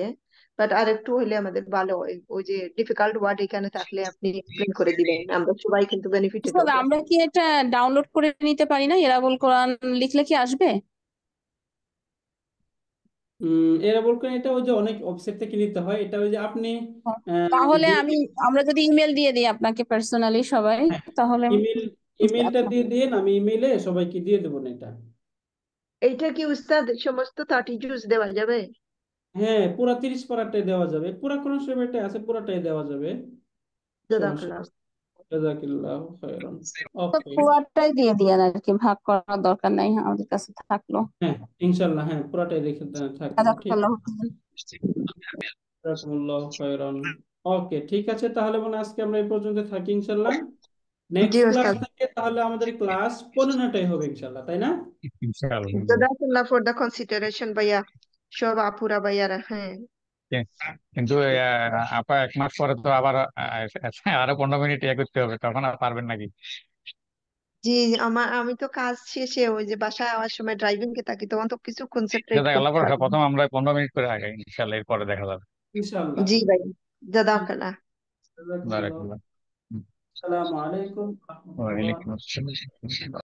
বাট আর একটু হইলে আমাদের ভালো হয়। ওই যে ডিফিকাল্ট ওয়ার্ড এখানে থাকলে আপনি এক্সপ্লেন করে দিবেন, আমরা সবাই কিন্তু বেনিফিটেড ওস্তাদ হবো। আমরা কি এটা ডাউনলোড করে নিতে পারি না? এরাবুল কোরআন লিখলে কি আসবে? এরা বলছেন এটা ওই যে অনেক ওয়েবসাইট থেকে নিতে হয়। এটা ওই যে আপনি তাহলে যে আমরা যদি ইমেল দিয়ে দিই আপনাকে পার্সোনালি সবাই, তাহলে ইমেল, ইমেলটা দিয়ে দিন, আমি ইমেলে সবাইকে দিয়ে দেবো না এটা। এইটা কি উস্তাদ সমস্ত 30 জুজ দেওয়া যাবে? হ্যাঁ, পুরা 30 পারাটাই দেওয়া যাবে, পুরা কোন সময়টা আছে পুরাটাই দেওয়া যাবে, সমস্যা জাযাকাল্লাহ। নেই। জাযাকিল্লাহু খায়রান। তো ওকে, পুরাটাই দিয়ে দিয়েন আর কি, ভাগ করার দরকার নাই, আমাদের কাছে থাকলো। হ্যাঁ ইনশাল্লাহ, হ্যাঁ পুরাটাই রেখে থাকলো। ঠিক জাযাকাল্লাহু খাইরান। জাযাকুমুল্লাহু খায়রান। ওকে, ঠিক আছে, তাহলে মনে হয় আজকে আমরা এই পর্যন্ত থাকি ইনশাল্লাহ। জি নেক্সট ক্লাস উস্তাদ, থেকে তাহলে আমাদের ক্লাস 15টাই হবে ইনশাল্লাহ, তাই না? ইনশাআল্লাহ। জাযাকাল্লাহ ফর দ্য কনসিডারেশন ভাইয়া, সব আপুরা ভাইয়ারা। হ্যাঁ কিন্তু আপা 1 মাস পরে তো আবার আরো 15 মিনিট করতে হবে, তখন আর পারবেন নাকি? জি, আমি তো কাজ শেষে ওই যে বাসায় আসার সময় ড্রাইভিং কে থাকি, তখন তো কিছু কনসেন্ট্রেট সেটা আল্লাহ করতে ভরসা, পারি না। প্রথম আমরা 15 মিনিট করে আগাই, ইনশাআল্লাহ এরপরে দেখা যাবে। ইনশাল্লাহ। জি ভাই, জাযাকাল্লাহ। জাযাকুমুল্লাহ। বারাকাল্লাহ। আসসালামু আলাইকুম ওয়া রাহমাতুল্লাহ। ওয়ালাইকুম আসসালাম।